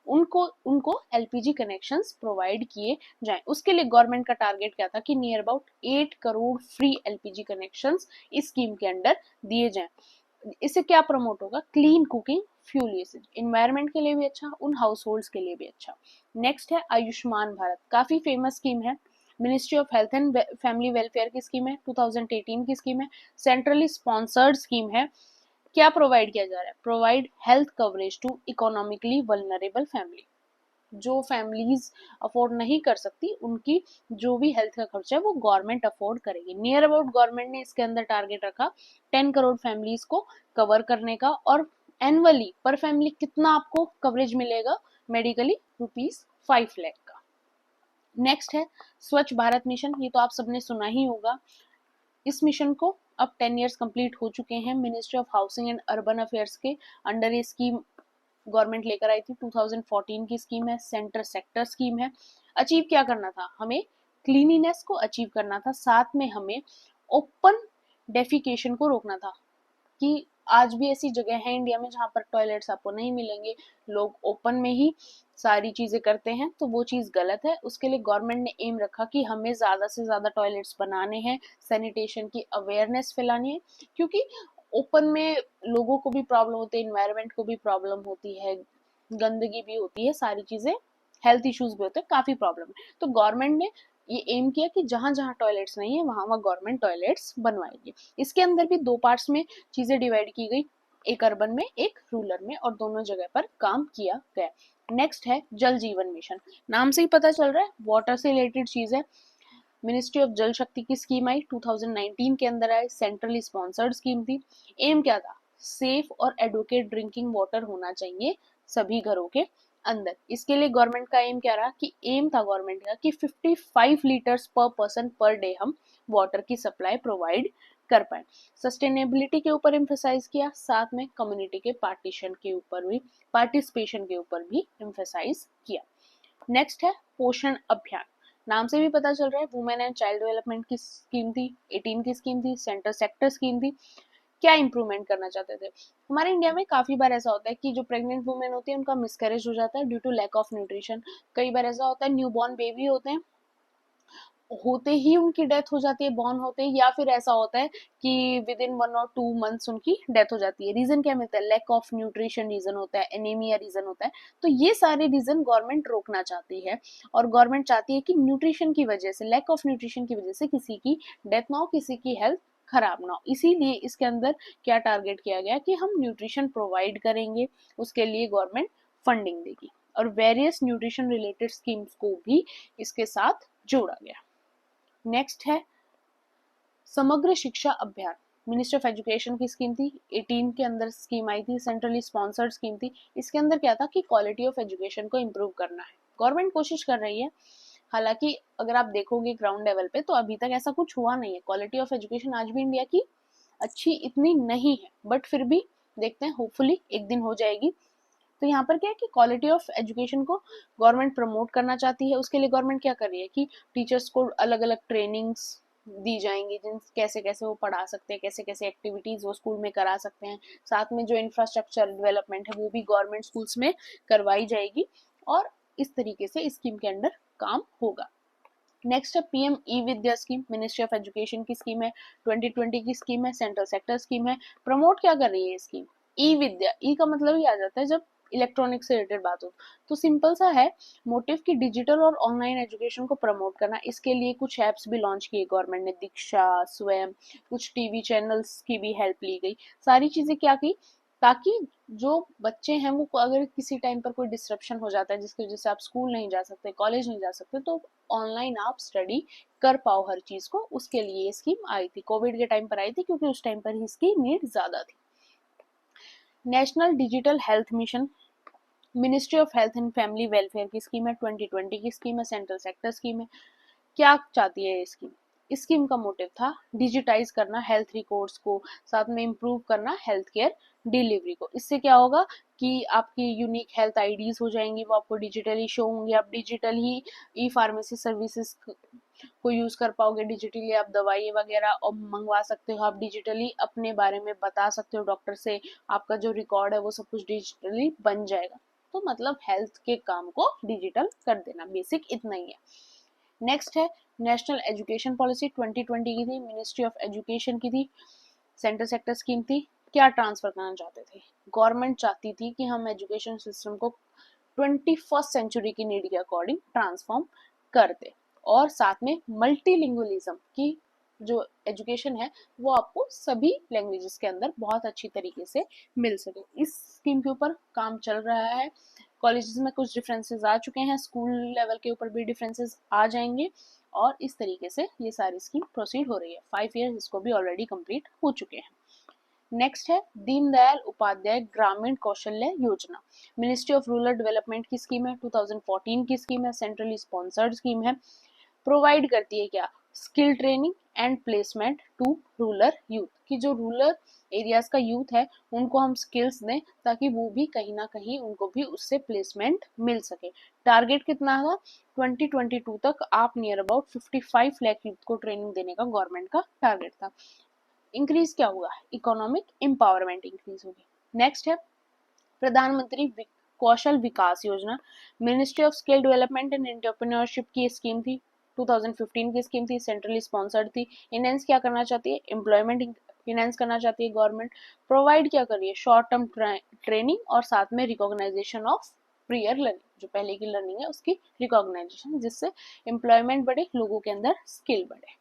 उनको उनको एलपीजी कनेक्शंस प्रोवाइड किए जाएं। उसके लिए गवर्नमेंट का टारगेट क्या था कि near about 8 crore free LPG connections इस स्कीम के अंडर दिए जाएं। इससे क्या प्रमोट होगा? Clean cooking, fuel usage, environment के लिए भी अच्छा, उन हाउस होल्ड्स के लिए भी अच्छा। नेक्स्ट है आयुष्मान भारत, काफी फेमस स्कीम है, ministry of health and family welfare की स्कीम है, 2018 की स्कीम है, सेंट्रली स्पॉन्सर्ड स्कीम है। क्या प्रोवाइड किया जा रहा है? Provide health coverage to economically vulnerable family. जो फैमिलीज अफोर्ड नहीं कर सकती, उनकी जो भी हेल्थ का खर्चा है वो गवर्नमेंट अफोर्ड करेगी। नियर अबाउट गवर्नमेंट ने इसके अंदर टारगेट रखा 10 करोड़ फैमिलीज को कवर करने का, और एनुअली पर फैमिली कितना आपको कवरेज मिलेगा मेडिकली? ₹5 लाख का। नेक्स्ट है स्वच्छ भारत मिशन। ये तो आप सबने सुना ही होगा। इस मिशन को अब 10 इयर्स कंप्लीट हो चुके हैं। Ministry of Housing and urban affairs के अंडर ये स्कीम गवर्नमेंट लेकर आई थी, 2014 की स्कीम है, सेंटर सेक्टर स्कीम है। अचीव क्या करना था हमें? क्लीनिनेस को अचीव करना था, साथ में हमें ओपन डेफिकेशन को रोकना था कि आज भी ऐसी जगह है इंडिया में जहाँ पर टॉयलेट्स आपको नहीं मिलेंगे, लोग ओपन में ही सारी चीजें करते हैं, तो वो चीज गलत है। उसके लिए गवर्नमेंट ने एम रखा कि हमें ज्यादा से ज्यादा टॉयलेट्स बनाने हैं, सैनिटेशन की अवेयरनेस फैलानी है, क्योंकि ओपन में लोगों को भी प्रॉब्लम होती है, इन्वायरमेंट को भी प्रॉब्लम होती है, गंदगी भी होती है, सारी चीजें, हेल्थ इश्यूज भी होते हैं, काफी प्रॉब्लम है। तो गवर्नमेंट ने ये एम किया कि जहां जहां टॉयलेट्स नहीं है वहां वहां गवर्नमेंट टॉयलेट्स बनवाएगी। इसके अंदर भी दो पार्ट्स में चीजें डिवाइड की गई, एक अर्बन में एक रूरल में, और दोनों जगह पर काम किया गया। नेक्स्ट है जल जीवन मिशन। नाम से ही पता चल रहा है वाटर से रिलेटेड चीज है। मिनिस्ट्री ऑफ जल शक्ति की स्कीम आई, 2019 के अंदर आई, सेंट्रली स्पॉन्सर्ड स्कीम थी। एम क्या था? सेफ और एडवोकेट ड्रिंकिंग वाटर होना चाहिए सभी घरों के अंदर। इसके लिए गवर्नमेंट का एम क्या रहा कि एम था गवर्नमेंट का कि 55 लीटर्स पर पर्सन पर डे हम वाटर की सप्लाई प्रोवाइड कर पाए। सस्टेनेबिलिटी के ऊपर एम्फेसाइज किया, साथ में कम्युनिटी के पार्टिसिपेशन के ऊपर भी एम्फेसाइज किया। नेक्स्ट है पोषण अभियान। नाम से भी पता चल रहा है वुमेन एंड चाइल्ड डेवलपमेंट की स्कीम थी, 18 की स्कीम थी, सेंटर सेक्टर स्कीम थी। क्या इंप्रूवमेंट करना चाहते थे? हमारे इंडिया में काफी बार ऐसा होता है कि जो प्रेग्नेंट वुमेन होती है उनका मिसकैरेज हो जाता है due to lack of nutrition. कई बार ऐसा होता है न्यूबॉर्न बेबी होते हैं, होते ही उनकी डेथ हो जाती है बॉर्न होते ही, या फिर ऐसा होता है कि विद इन 1 और 2 मंथ्स उनकी डेथ हो जाती है। रीजन क्या मिलता है? लैक ऑफ न्यूट्रिशन रीजन होता है, एनीमिया रीजन होता है। तो ये सारे रीजन गवर्नमेंट रोकना चाहती है, और गवर्नमेंट चाहती है कि न्यूट्रिशन की वजह से, लैक ऑफ न्यूट्रिशन की वजह से किसी की डेथ ना हो, किसी की हेल्थ खराब ना हो। इसीलिए इसके अंदर क्या टारगेट किया गया कि हम न्यूट्रिशन प्रोवाइड करेंगे, उसके लिए गवर्नमेंट फंडिंग देगी, और वेरियस न्यूट्रिशन रिलेटेड स्कीम्स को भी इसके साथ जोड़ा गया। नेक्स्ट है समग्र शिक्षा अभियान। मिनिस्ट्री ऑफ एजुकेशन की स्कीम थी, 18 के अंदर स्कीम आई थी, सेंट्रली स्पॉन्सर्ड स्कीम थी। इसके अंदर क्या था कि क्वालिटी ऑफ एजुकेशन को इम्प्रूव करना है। गवर्नमेंट कोशिश कर रही है, हालांकि अगर आप देखोगे ग्राउंड लेवल पे तो अभी तक ऐसा कुछ हुआ नहीं है। क्वालिटी ऑफ एजुकेशन आज भी इंडिया की अच्छी इतनी नहीं है, बट फिर भी देखते हैं, होपफुली एक दिन हो जाएगी। तो यहाँ पर क्या है कि क्वालिटी ऑफ एजुकेशन को गवर्नमेंट प्रमोट करना चाहती है। उसके लिए गवर्नमेंट क्या कर रही है कि टीचर्स को अलग अलग ट्रेनिंग्स दी जाएंगी, जिन कैसे कैसे वो पढ़ा सकते हैं, कैसे कैसे एक्टिविटीज वो स्कूल में करा सकते हैं। साथ में जो इंफ्रास्ट्रक्चर डेवलपमेंट है वो भी गवर्नमेंट स्कूल्स में करवाई जाएगी, और इस तरीके से इस स्कीम के अंदर काम होगा। नेक्स्ट है PM E Vidya scheme. Ministry of education की स्कीम है, 2020 की स्कीम है, सेंट्रल सेक्टर स्कीम है। प्रमोट क्या कर रही है स्कीम? ई विद्या, ई का मतलब ही आ जाता है जब इलेक्ट्रॉनिक से रिलेटेड बात हो, तो सिंपल सा है मोटिव की डिजिटल और ऑनलाइन एजुकेशन को प्रमोट करना। इसके लिए कुछ एप्स भी लॉन्च किए गवर्नमेंट ने, दीक्षा, स्वयं, कुछ टीवी चैनल्स की भी हेल्प ली गई। सारी चीजें क्या की, ताकि जो बच्चे हैं वो अगर किसी टाइम पर कोई डिस्ट्रप्शन हो जाता है जिसकी वजह से आप स्कूल नहीं जा सकते, कॉलेज नहीं जा सकते, तो ऑनलाइन आप स्टडी कर पाओ हर चीज को। उसके लिए ये स्कीम आई थी, कोविड के टाइम पर आई थी, क्योंकि उस टाइम पर ही इसकी नीड ज्यादा थी। National digital health mission. Ministry of health and family welfare की स्कीम है, 2020 की स्कीम है, सेंट्रल सेक्टर स्कीम है। क्या चाहती है ये स्कीम? इस स्कीम का मोटिव था डिजिटाइज करना हेल्थ रिकॉर्ड्स को, साथ में इम्प्रूव करना हेल्थ केयर डिलीवरी को। इससे क्या होगा कि आपकी यूनिक हेल्थ आईडीज हो जाएंगी, वो आपको डिजिटली शो होंगे, आप डिजिटल ही ई फार्मेसी सर्विसेज को यूज कर पाओगे, डिजिटली आप दवाई वगैरह और मंगवा सकते हो, आप डिजिटली अपने बारे में बता सकते हो डॉक्टर से, आपका जो रिकॉर्ड है वो सब कुछ डिजिटली बन जाएगा। तो मतलब हेल्थ के काम को डिजिटल कर देना, बेसिक इतना ही है। नेक्स्ट है नेशनल एजुकेशन पॉलिसी, 2020 की थी, मिनिस्ट्री ऑफ एजुकेशन की थी, सेंटर सेक्टर स्कीम थी। क्या ट्रांसफर करना चाहते थे? गवर्नमेंट चाहती थी कि हम एजुकेशन सिस्टम को 21st सेंचुरी की नीड के अकॉर्डिंग ट्रांसफॉर्म कर दे, और साथ में मल्टीलिंगुअलिज्म की जो एजुकेशन है वो आपको सभी लैंग्वेजेस के अंदर बहुत अच्छी तरीके से मिल सके। इस स्कीम के ऊपर काम चल रहा है, कॉलेजेस में कुछ डिफरेंसेस आ चुके हैं, स्कूल लेवल के ऊपर भी डिफरेंसेस आ जाएंगे, और इस तरीके से ये सारी स्कीम प्रोसीड हो रही है। 5 ईयर्स इसको भी ऑलरेडी कंप्लीट हो चुके हैं। नेक्स्ट है दीनदयाल उपाध्याय ग्रामीण कौशल्य योजना। मिनिस्ट्री ऑफ रूरल डेवलपमेंट की स्कीम है, 2014 की स्कीम है, सेंट्रली स्पॉन्सर्ड स्कीम है। प्रोवाइड करती है क्या? Skill training and placement to rural youth, कि जो रूरल एरियाज का यूथ है उनको हम स्किल्स दें ताकि वो भी कहीं ना कहीं उनको भी उससे प्लेसमेंट मिल सके। टारगेट कितना था? 2022 तक आप नियर अबाउट 55 लाख यूथ को ट्रेनिंग देने का गवर्नमेंट का टारगेट था। इंक्रीज क्या हुआ? इकोनॉमिक एम्पावरमेंट इंक्रीज होगी। नेक्स्ट है प्रधानमंत्री कौशल विकास योजना, ministry of skill development and entrepreneurship की स्कीम थी, 2015 की स्कीम थी, सेंट्रली स्पॉन्सर्ड थी। इनहेंस क्या करना चाहती है? एम्प्लॉयमेंट इनहेंस करना चाहती है गवर्नमेंट। प्रोवाइड क्या कर रही है? शॉर्ट टर्म ट्रेनिंग और साथ में रिकॉग्नाइजेशन ऑफ प्रियर लर्निंग, जो पहले की लर्निंग है उसकी रिकॉग्नाइजेशन, जिससे एम्प्लॉयमेंट बढ़े, लोगों के अंदर स्किल बढ़े।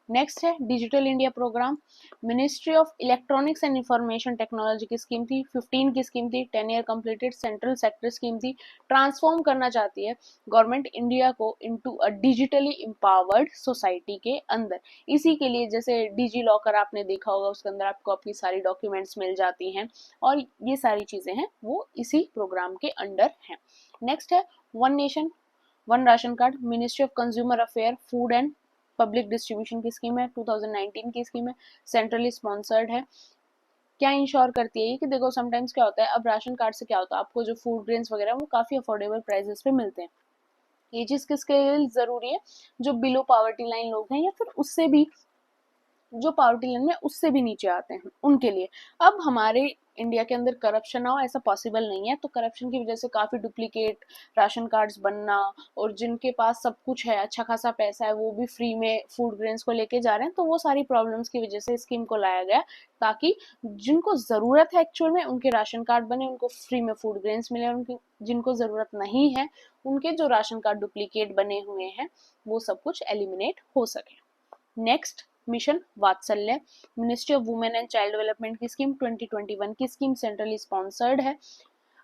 नेक्स्ट है digital India programme, ministry of electronics and information technology की स्कीम थी, 15 की स्कीम थी, 10 year completed, central sector scheme थी। ट्रांसफॉर्म करना चाहती है गवर्नमेंट इंडिया को into a digitally empowered society के अंदर। इसी के लिए जैसे डिजी लॉकर आपने देखा होगा, उसके अंदर आपको आपकी सारी डॉक्यूमेंट्स मिल जाती हैं और ये सारी चीजें हैं वो इसी प्रोग्राम के अंडर हैं। नेक्स्ट है one nation one ration card, ministry of consumer affair food and public distribution की स्कीम है, 2019 की स्कीम है, सेंट्रली स्पॉन्सर्ड है। क्या इंश्योर करती है कि देखो समटाइम्स क्या होता है, अब राशन कार्ड से क्या होता है, आपको जो फूड ग्रेन्स वगैरह वो काफी अफोर्डेबल प्राइसेस पे मिलते हैं। ये चीज किसके लिए जरूरी है? जो बिलो पावर्टी लाइन लोग हैं या फिर उससे भी जो पावर्टी लाइन में उससे भी नीचे आते हैं उनके लिए। अब हमारे इंडिया के अंदर करप्शन ना हो ऐसा पॉसिबल नहीं है, तो करप्शन की वजह से काफी डुप्लीकेट राशन कार्ड्स बनना, और जिनके पास सब कुछ है, अच्छा खासा पैसा है, वो भी फ्री में फूड ग्रेन्स को लेके जा रहे हैं, तो वो सारी प्रॉब्लम्स की वजह से स्कीम को लाया गया ताकि जिनको जरूरत है एक्चुअल में उनके राशन कार्ड बने, उनको फ्री में फूड ग्रेन्स मिले, उनकी जिनको जरूरत नहीं है उनके जो राशन कार्ड डुप्लीकेट बने हुए हैं वो सब कुछ एलिमिनेट हो सके। नेक्स्ट मिशन वात्सल्य, ministry of women and child development की स्कीम, 2021 की स्कीम, सेंट्रली स्पॉन्सर्ड है।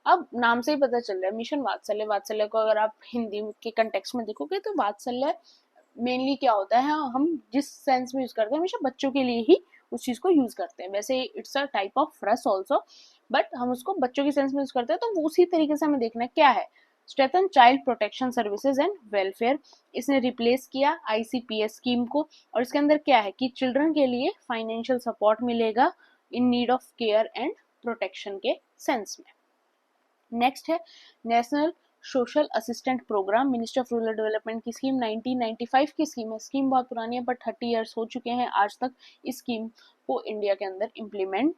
अब नाम से ही पता चल रहा है मिशन वात्सल्य। वात्सल्य को अगर आप हिंदी के कंटेक्स्ट में देखोगे तो वात्सल्य मेनली क्या होता है, हम जिस सेंस में यूज करते हैं हमेशा बच्चों के लिए ही उस चीज को यूज करते हैं। वैसे इट्स अ टाइप ऑफ रस ऑल्सो, बट हम उसको बच्चों के सेंस में यूज करते हैं, तो वो उसी तरीके से हमें देखना है क्या है। Strengthen child protection services and welfare, इसने रिप्लेस किया आईसीपीएस स्कीम को, और इसके अंदर क्या है कि चिल्ड्रन के लिए फाइनेंशियल सपोर्ट मिलेगा in need of care and protection के सेंस में। नेक्स्ट है national social assistant programme, ministry of rural development की स्कीम, 1995 की स्कीम है। स्कीम बहुत पुरानी है बट 30 इयर्स हो चुके हैं आज तक इस स्कीम को इंडिया के अंदर इम्प्लीमेंट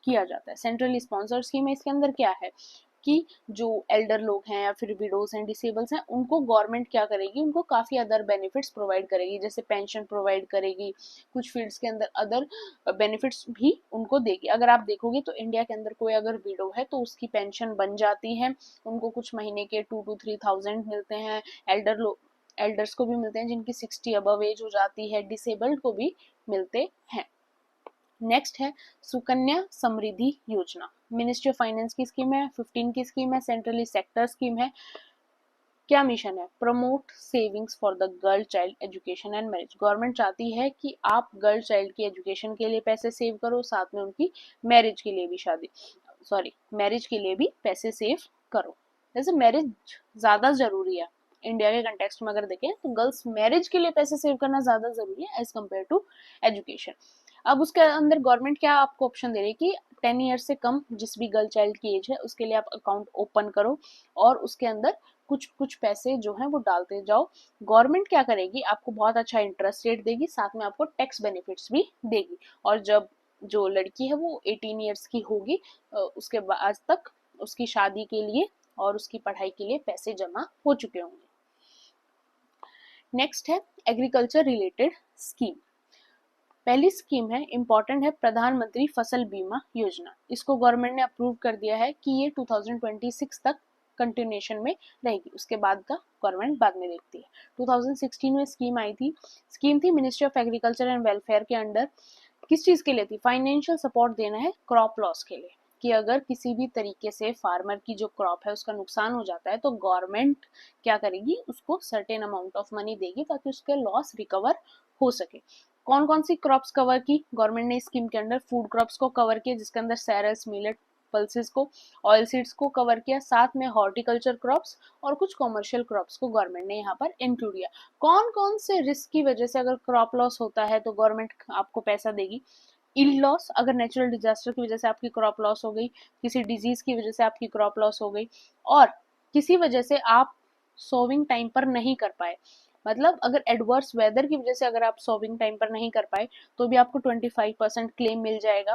किया जाता है। सेंट्रली स्पॉन्सर्ड स्कीम है। इसके अंदर क्या है कि जो एल्डर लोग हैं या फिर विडोज हैं, डिसेबल्स हैं, उनको गवर्नमेंट क्या करेगी, उनको काफी अदर बेनिफिट्स प्रोवाइड करेगी, जैसे पेंशन प्रोवाइड करेगी, कुछ फील्ड्स के अंदर अदर बेनिफिट्स भी उनको देगी। अगर आप देखोगे तो इंडिया के अंदर कोई अगर विडो है तो उसकी पेंशन बन जाती है, उनको कुछ महीने के 2 to 3,000 मिलते हैं। एल्डर्स को भी मिलते हैं जिनकी 60 अबव एज हो जाती है, डिसेबल्ड को भी मिलते हैं। नेक्स्ट है सुकन्या समृद्धि योजना, मिनिस्ट्री ऑफ फाइनेंस की स्कीम है, 15 की स्कीम है, सेंट्रली सेक्टर स्कीम है। क्या मिशन है? Promote savings for the girl child education and marriage. Government चाहती है कि आप गर्ल चाइल्ड की एजुकेशन के लिए पैसे सेव करो, साथ में उनकी मैरिज के लिए भी मैरिज के लिए भी पैसे सेव करो। जैसे मैरिज ज्यादा जरूरी है इंडिया के कंटेक्स्ट में अगर देखें तो गर्ल्स मैरिज के लिए पैसे सेव करना ज्यादा जरूरी है एज कम्पेयर टू एजुकेशन। अब उसके अंदर गवर्नमेंट क्या आपको ऑप्शन दे रही है कि 10 ईयर से कम जिस भी गर्ल चाइल्ड की एज है उसके लिए आप अकाउंट ओपन करो और उसके अंदर कुछ कुछ पैसे जो है वो डालते जाओ। गवर्नमेंट क्या करेगी, आपको बहुत अच्छा इंटरेस्ट रेट देगी, साथ में आपको टैक्स बेनिफिट्स भी देगी। और जब जो लड़की है वो 18 ईयर्स की होगी उसके बाद तक उसकी शादी के लिए और उसकी पढ़ाई के लिए पैसे जमा हो चुके होंगे। नेक्स्ट है एग्रीकल्चर रिलेटेड स्कीम। पहली स्कीम है इंपॉर्टेंट है प्रधानमंत्री फसल बीमा योजना। इसको गवर्नमेंट ने अप्रूव कर दिया है कि ये 2026 तक कंटिन्यूएशन में रहेगी, उसके बाद का गवर्नमेंट बाद में देखती है। 2016 में स्कीम थी ministry of agriculture and welfare के अंडर। किस चीज के लिए थी? फाइनेंशियल सपोर्ट देना है क्रॉप लॉस के लिए, कि अगर किसी भी तरीके से फार्मर की जो क्रॉप है उसका नुकसान हो जाता है तो गवर्नमेंट क्या करेगी, उसको सर्टेन अमाउंट ऑफ मनी देगी ताकि उसके लॉस रिकवर हो सके। कौन कौन सी क्रॉप्स कवर की गवर्नमेंट ने स्कीम के अंडर? फूड क्रॉप्स को कवर किया जिसके अंदर सैरल्स, मिलेट, पल्सेस को, ऑयल सीड्स को कवर किया, साथ में हॉर्टिकल्चर क्रॉप्स और कुछ कॉमर्शियल क्रॉप्स को गवर्नमेंट ने यहाँ पर इंक्लूड किया। कौन कौन से रिस्क की वजह से अगर क्रॉप लॉस होता है तो गवर्नमेंट आपको पैसा देगी? इल्ड लॉस, अगर नेचुरल डिजास्टर की वजह से आपकी क्रॉप लॉस हो गई, किसी डिजीज की वजह से आपकी क्रॉप लॉस हो गई, और किसी वजह से आप सोविंग टाइम पर नहीं कर पाए, मतलब अगर एडवर्स वेदर की वजह से अगर आप सोविंग टाइम पर नहीं कर पाए तो भी आपको 25% क्लेम मिल जाएगा।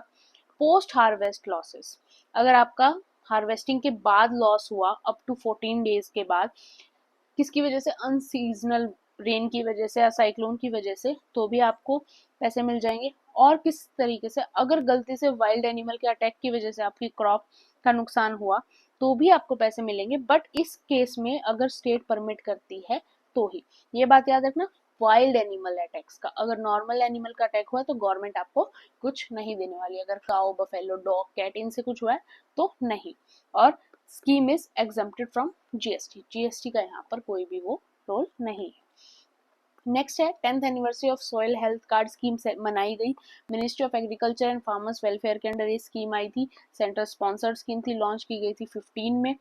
पोस्ट हार्वेस्ट लॉसेस, अगर आपका हार्वेस्टिंग के बाद लॉस हुआ अप टू 14 डेज के बाद, किसकी वजह से, अनसीजनल रेन की वजह से या साइक्लोन की वजह से, तो भी आपको पैसे मिल जाएंगे। और किस तरीके से, अगर गलती से वाइल्ड एनिमल के अटैक की वजह से आपकी क्रॉप का नुकसान हुआ तो भी आपको पैसे मिलेंगे, बट इस केस में अगर स्टेट परमिट करती है तो ही। ये बात याद रखना, वाइल्ड एनिमल अटैक्स का, अगर नॉर्मल एनिमल का अटैक हुआ तो गवर्नमेंट आपको कुछ नहीं देने वाली, अगर काऊ, बफेलो, डॉग, कैट इनसे कुछ हुआ है तो नहीं। और scheme is exempted from GST, GST का यहाँ पर कोई भी वो रोल नहीं है। नेक्स्ट है 10th anniversary of soil health card scheme मनाई गई। Ministry of agriculture and farmers welfare के अंडर ये स्कीम आई थी, सेंटर स्पॉन्सर्ड स्कीम थी, लॉन्च की गई थी 15 में।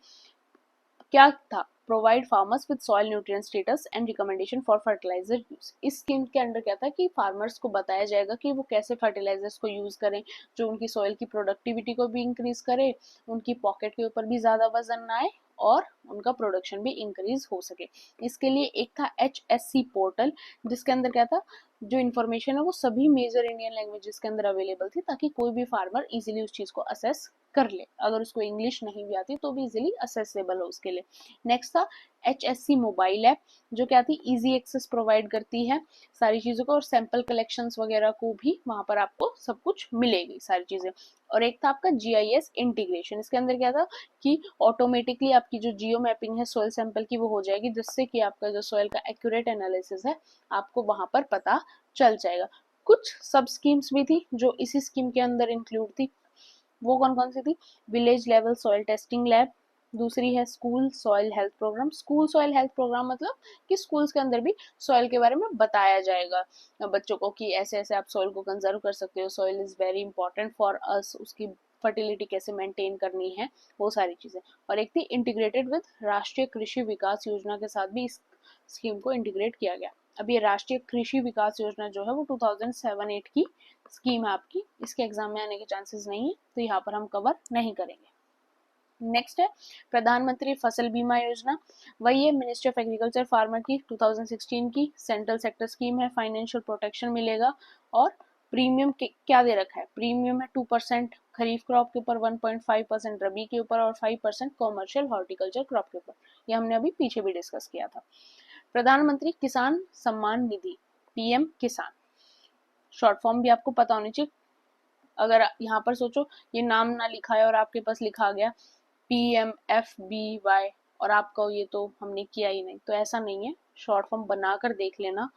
क्या था? Provide farmers with soil nutrient status and recommendation for fertiliser use. इस स्कीम के अंडर क्या था कि फार्मर्स को बताया जाएगा कि वो कैसे फर्टिलाइजर्स को यूज करें जो उनकी सॉइल की प्रोडक्टिविटी को भी इंक्रीज करे, उनकी पॉकेट के ऊपर भी ज्यादा वजन ना आए और उनका प्रोडक्शन भी इंक्रीज हो सके। इसके लिए एक था HSC पोर्टल, जिसके अंदर क्या था, जो इन्फॉर्मेशन है वो सभी मेजर इंडियन लैंग्वेजेस के अंदर अवेलेबल थी, ताकि कोई भी फार्मर इजीली उस चीज को असेस कर ले, अगर उसको इंग्लिश नहीं भी आती तो भी इजीली असेसेबल हो उसके लिए। नेक्स्ट था HSC मोबाइल ऐप, जो क्या थी, इजी एक्सेस प्रोवाइड करती है सारी चीजों को, और सैंपल कलेक्शंस वगैरह को भी वहां पर आपको सब कुछ मिलेगी सारी चीजें। और एक था आपका GIS इंटीग्रेशन, इसके अंदर क्या था कि ऑटोमेटिकली आपकी जो जियो मैपिंग है सॉइल सैंपल की वो हो जाएगी, जिससे कि आपका जो सॉइल का एक्यूरेट एनालिसिस है आपको वहां पर पता चल जाएगा। कुछ सब स्कीम्स भी थी जो इसी स्कीम के अंदर इंक्लूड थी, वो कौन कौन सी थी? Village level soil testing lab, दूसरी है school soil health programme. School soil health programme मतलब कि स्कूल्स के अंदर भी सॉइल के बारे में बताया जाएगा बच्चों को कि ऐसे ऐसे आप सॉइल को कंजर्व कर सकते हो, soil is very important for us, उसकी फर्टिलिटी कैसे मेंटेन करनी है, वो सारी चीजें। और एक थी इंटीग्रेटेड विद राष्ट्रीय कृषि विकास योजना के साथ भी इस स्कीम को इंटीग्रेट किया गया। अब ये राष्ट्रीय कृषि विकास योजना जो है वो 2007-8 की स्कीम है आपकी, इसके एग्जाम में आने के चांसेस नहीं है तो यहाँ पर हम कवर नहीं करेंगे। नेक्स्ट है प्रधानमंत्री फसल बीमा योजना, वही है मिनिस्ट्री ऑफ एग्रीकल्चर फार्मर की 2016 की सेंट्रल सेक्टर स्कीम है, फाइनेंशियल प्रोटेक्शन मिलेगा। और प्रीमियम क्या दे रखा है? प्रीमियम है 2% खरीफ क्रॉप के ऊपर, 1.5% रबी के ऊपर और 5% कॉमर्शियल हॉर्टिकल्चर क्रॉप के ऊपर। ये हमने अभी पीछे भी डिस्कस किया था। प्रधानमंत्री किसान सम्मान निधि, PM किसान, शॉर्ट फॉर्म भी आपको पता होनी चाहिए। अगर यहाँ पर सोचो ये नाम ना लिखा है और आपके पास लिखा गया PMFBY और आपका ये तो हमने किया ही नहीं, तो ऐसा नहीं है, शॉर्ट फॉर्म बनाकर देख लेना,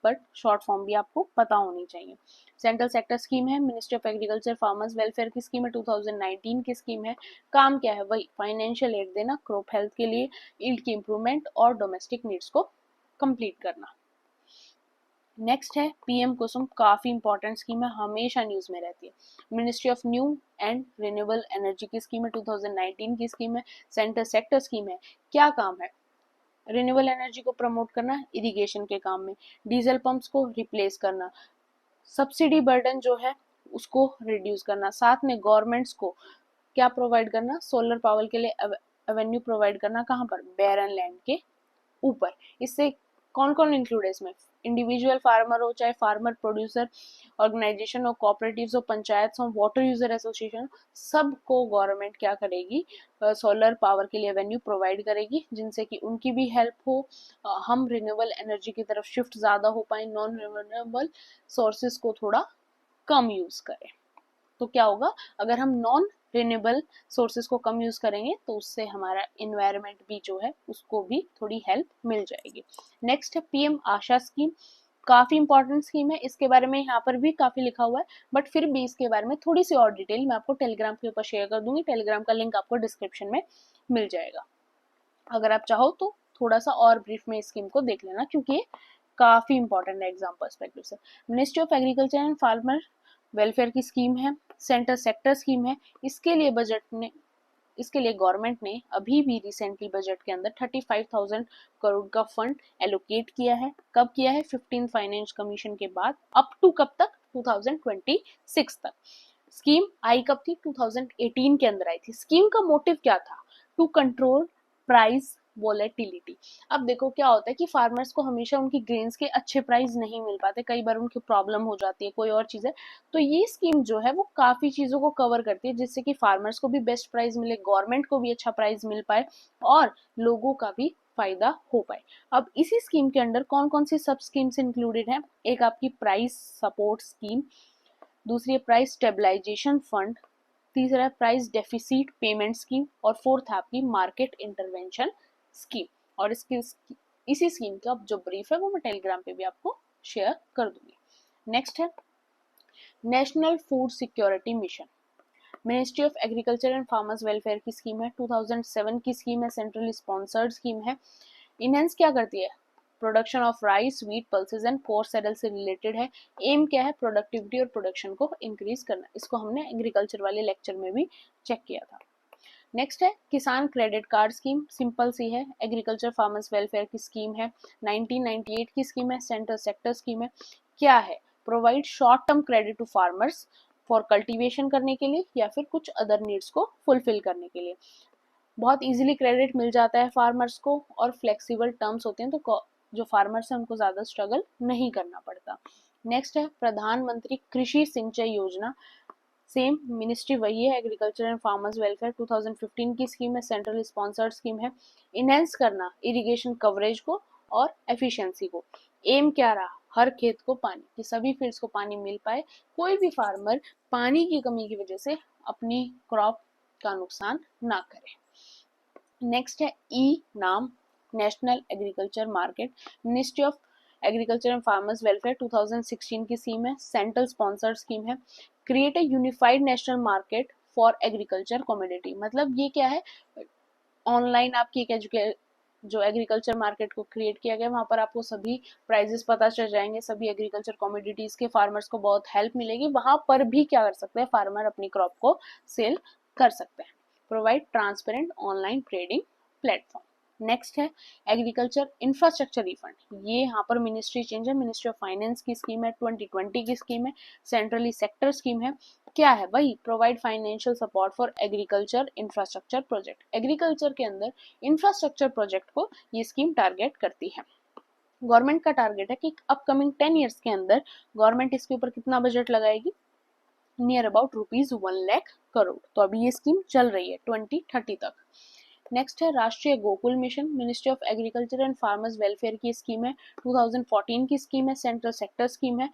बट शॉर्ट फॉर्म भी आपको पता होनी चाहिए। सेंट्रल सेक्टर स्कीम है, ministry of agriculture farmers welfare की स्कीम है, 2019 की स्कीम है। काम क्या है? वही फाइनेंशियल एड देना क्रॉप हेल्थ के लिए, यील्ड की इंप्रूवमेंट और डोमेस्टिक नीड्स को कंप्लीट करना। नेक्स्ट है PM कुसुम, काफी इंपॉर्टेंट स्कीम है, हमेशा न्यूज में रहती है। Ministry of new and renewable energy की स्कीम है, 2019 की स्कीम है, सेंटर सेक्टर स्कीम है। क्या काम है? रिन्यूएबल एनर्जी को प्रमोट करना इरिगेशन के काम में, डीजल पंप्स को रिप्लेस करना, सब्सिडी बर्डन जो है उसको रिड्यूस करना, साथ में गवर्नमेंट्स को क्या प्रोवाइड करना? सोलर पावर के लिए एवेन्यू प्रोवाइड करना, कहाँ पर? बैरन लैंड के ऊपर। इससे कौन कौन इंक्लूड है इसमें? इंडिविजुअल फार्मर हो, चाहे फार्मर प्रोड्यूसर ऑर्गेनाइजेशन हो, कोऑपरेटिव्स हो, पंचायत हो, वाटर यूजर एसोसिएशन, सबको गवर्नमेंट क्या करेगी? सोलर पावर के लिए एवेन्यू प्रोवाइड करेगी, जिनसे कि उनकी भी हेल्प हो, हम रिन्यूएबल एनर्जी की तरफ शिफ्ट ज्यादा हो पाए, नॉन रिन्यूएबल सोर्सेज को थोड़ा कम यूज करें। तो क्या होगा? अगर हम नॉन रिन्यूएबल सोर्सेज को कम यूज करेंगे तो उससे हमारा इन्वायरमेंट भी जो है उसको भी थोड़ी हेल्प मिल जाएगी। नेक्स्ट है PM आशा स्कीम, काफी इंपॉर्टेंट स्कीम है, इसके बारे में यहाँ पर भी काफी लिखा हुआ है, बट फिर भी इसके बारे में थोड़ी सी और डिटेल मैं आपको टेलीग्राम के ऊपर शेयर कर दूंगी, टेलीग्राम का लिंक आपको डिस्क्रिप्शन में मिल जाएगा। अगर आप चाहो तो थोड़ा सा और ब्रीफ में इस स्कीम को देख लेना, क्योंकि काफी इंपॉर्टेंट है एग्जाम पर्सपेक्टिव से। Ministry of agriculture and farmer welfare की स्कीम है, सेंटर सेक्टर स्कीम है। इसके लिए गवर्नमेंट ने अभी भी रिसेंटली बजट के अंदर 35,000 करोड़ का फंड एलोकेट किया है। कब किया है? 15 फाइनेंस कमीशन के बाद, अप टू कब तक? 2026 तक। स्कीम आई कब थी? 2018 के अंदर आई थी। स्कीम का मोटिव क्या था? To control price volatility. अब देखो क्या होता है कि फार्मर्स को हमेशा उनकी ग्रेन्स के अच्छे प्राइस नहीं मिल पाते, कई बार उनकी प्रॉब्लम हो जाती है, कोई और चीज है। तो ये स्कीम जो है वो काफी चीजों को कवर करती है, जिससे कि फार्मर्स को भी बेस्ट प्राइस मिले, गवर्नमेंट को भी अच्छा प्राइस मिल पाए और लोगों का भी फायदा हो पाए। अब इसी स्कीम के अंडर कौन कौन सी सब स्कीम्स इंक्लूडेड है? एक आपकी प्राइस सपोर्ट स्कीम, दूसरी है प्राइस स्टेबलाइजेशन फंड, तीसरा है प्राइस डेफिसिट पेमेंट स्कीम और फोर्थ है आपकी मार्केट इंटरवेंशन स्कीम। और इसी स्कीम का जो ब्रीफ है वो मैं टेलीग्राम पे भी आपको शेयर कर दूंगी। नेक्स्ट है national food security mission. Ministry of agriculture and farmers welfare की स्कीम है, 2007 की स्कीम है, सेंट्रली स्पॉन्सर्ड स्कीम है। इनहेंस क्या करती है? Production of rice, wheat, pulses and course saddle से रिलेटेड है। एम क्या है? प्रोडक्टिविटी और प्रोडक्शन को इंक्रीज करना। इसको हमने एग्रीकल्चर वाले लेक्चर में भी चेक किया था। नेक्स्ट है किसान क्रेडिट कार्ड स्कीम, सिंपल सी है, एग्रीकल्चर फार्मर्स वेलफेयर की स्कीम है, 1998 की स्कीम है, सेंटर सेक्टर स्कीम है। क्या है? Provide short term credit to farmers for cultivation करने के लिए या फिर कुछ अदर नीड्स को फुलफिल करने के लिए। बहुत इजीली क्रेडिट मिल जाता है फार्मर्स को और फ्लेक्सिबल टर्म्स होते हैं, तो जो फार्मर्स है उनको ज्यादा स्ट्रगल नहीं करना पड़ता। नेक्स्ट है प्रधानमंत्री कृषि सिंचाई योजना, सेम मिनिस्ट्री वही है, एग्रीकल्चर एंड फार्मर्स वेलफेयर, 2015 की स्कीम है, सेंट्रल स्पॉन्सर्ड स्कीम है। इनहेंस करना इरिगेशन कवरेज को और एफिशिएंसी को। एम क्या रहा? हर खेत को पानी, कि सभी फील्ड्स को पानी मिल पाए, कोई भी फार्मर पानी की कमी की वजह से अपनी क्रॉप का नुकसान ना करे। नेक्स्ट है ई नाम, national agriculture market, ministry of agriculture and farmers welfare, 2016 की स्कीम है, सेंट्रल स्पॉन्सर्ड स्कीम है। Create a unified national market for agriculture commodity, मतलब ये क्या है? ऑनलाइन आपकी एक जो एग्रीकल्चर मार्केट को क्रिएट किया गया, वहां पर आपको सभी प्राइजेस पता चल जाएंगे, सभी एग्रीकल्चर कमोडिटीज के, फार्मर्स को बहुत हेल्प मिलेगी। वहां पर भी क्या कर सकते हैं फार्मर? अपनी क्रॉप को सेल कर सकते हैं। Provide transparent online trading platform. Next है एग्रीकल्चर इंफ्रास्ट्रक्चर रिफंड, ये यहाँ पर मिनिस्ट्री चेंज है, मिनिस्ट्री ऑफ फाइनेंस की स्कीम है, 2020 की स्कीम है, सेंट्रली सेक्टर स्कीम है। क्या है? वही provide financial support for agriculture infrastructure project. Agriculture के अंदर इंफ्रास्ट्रक्चर प्रोजेक्ट को ये स्कीम टारगेट करती है। गवर्नमेंट का टारगेट है कि अपकमिंग 10 ईयर्स के अंदर गवर्नमेंट इसके ऊपर कितना बजट लगाएगी? Near about ₹1 lakh crore. तो अभी ये स्कीम चल रही है 2030 तक। नेक्स्ट है राष्ट्रीय Gokul mission, ministry of agriculture and farmers welfare की स्कीम है, 2014 की स्कीम है, सेंट्रल सेक्टर स्कीम है।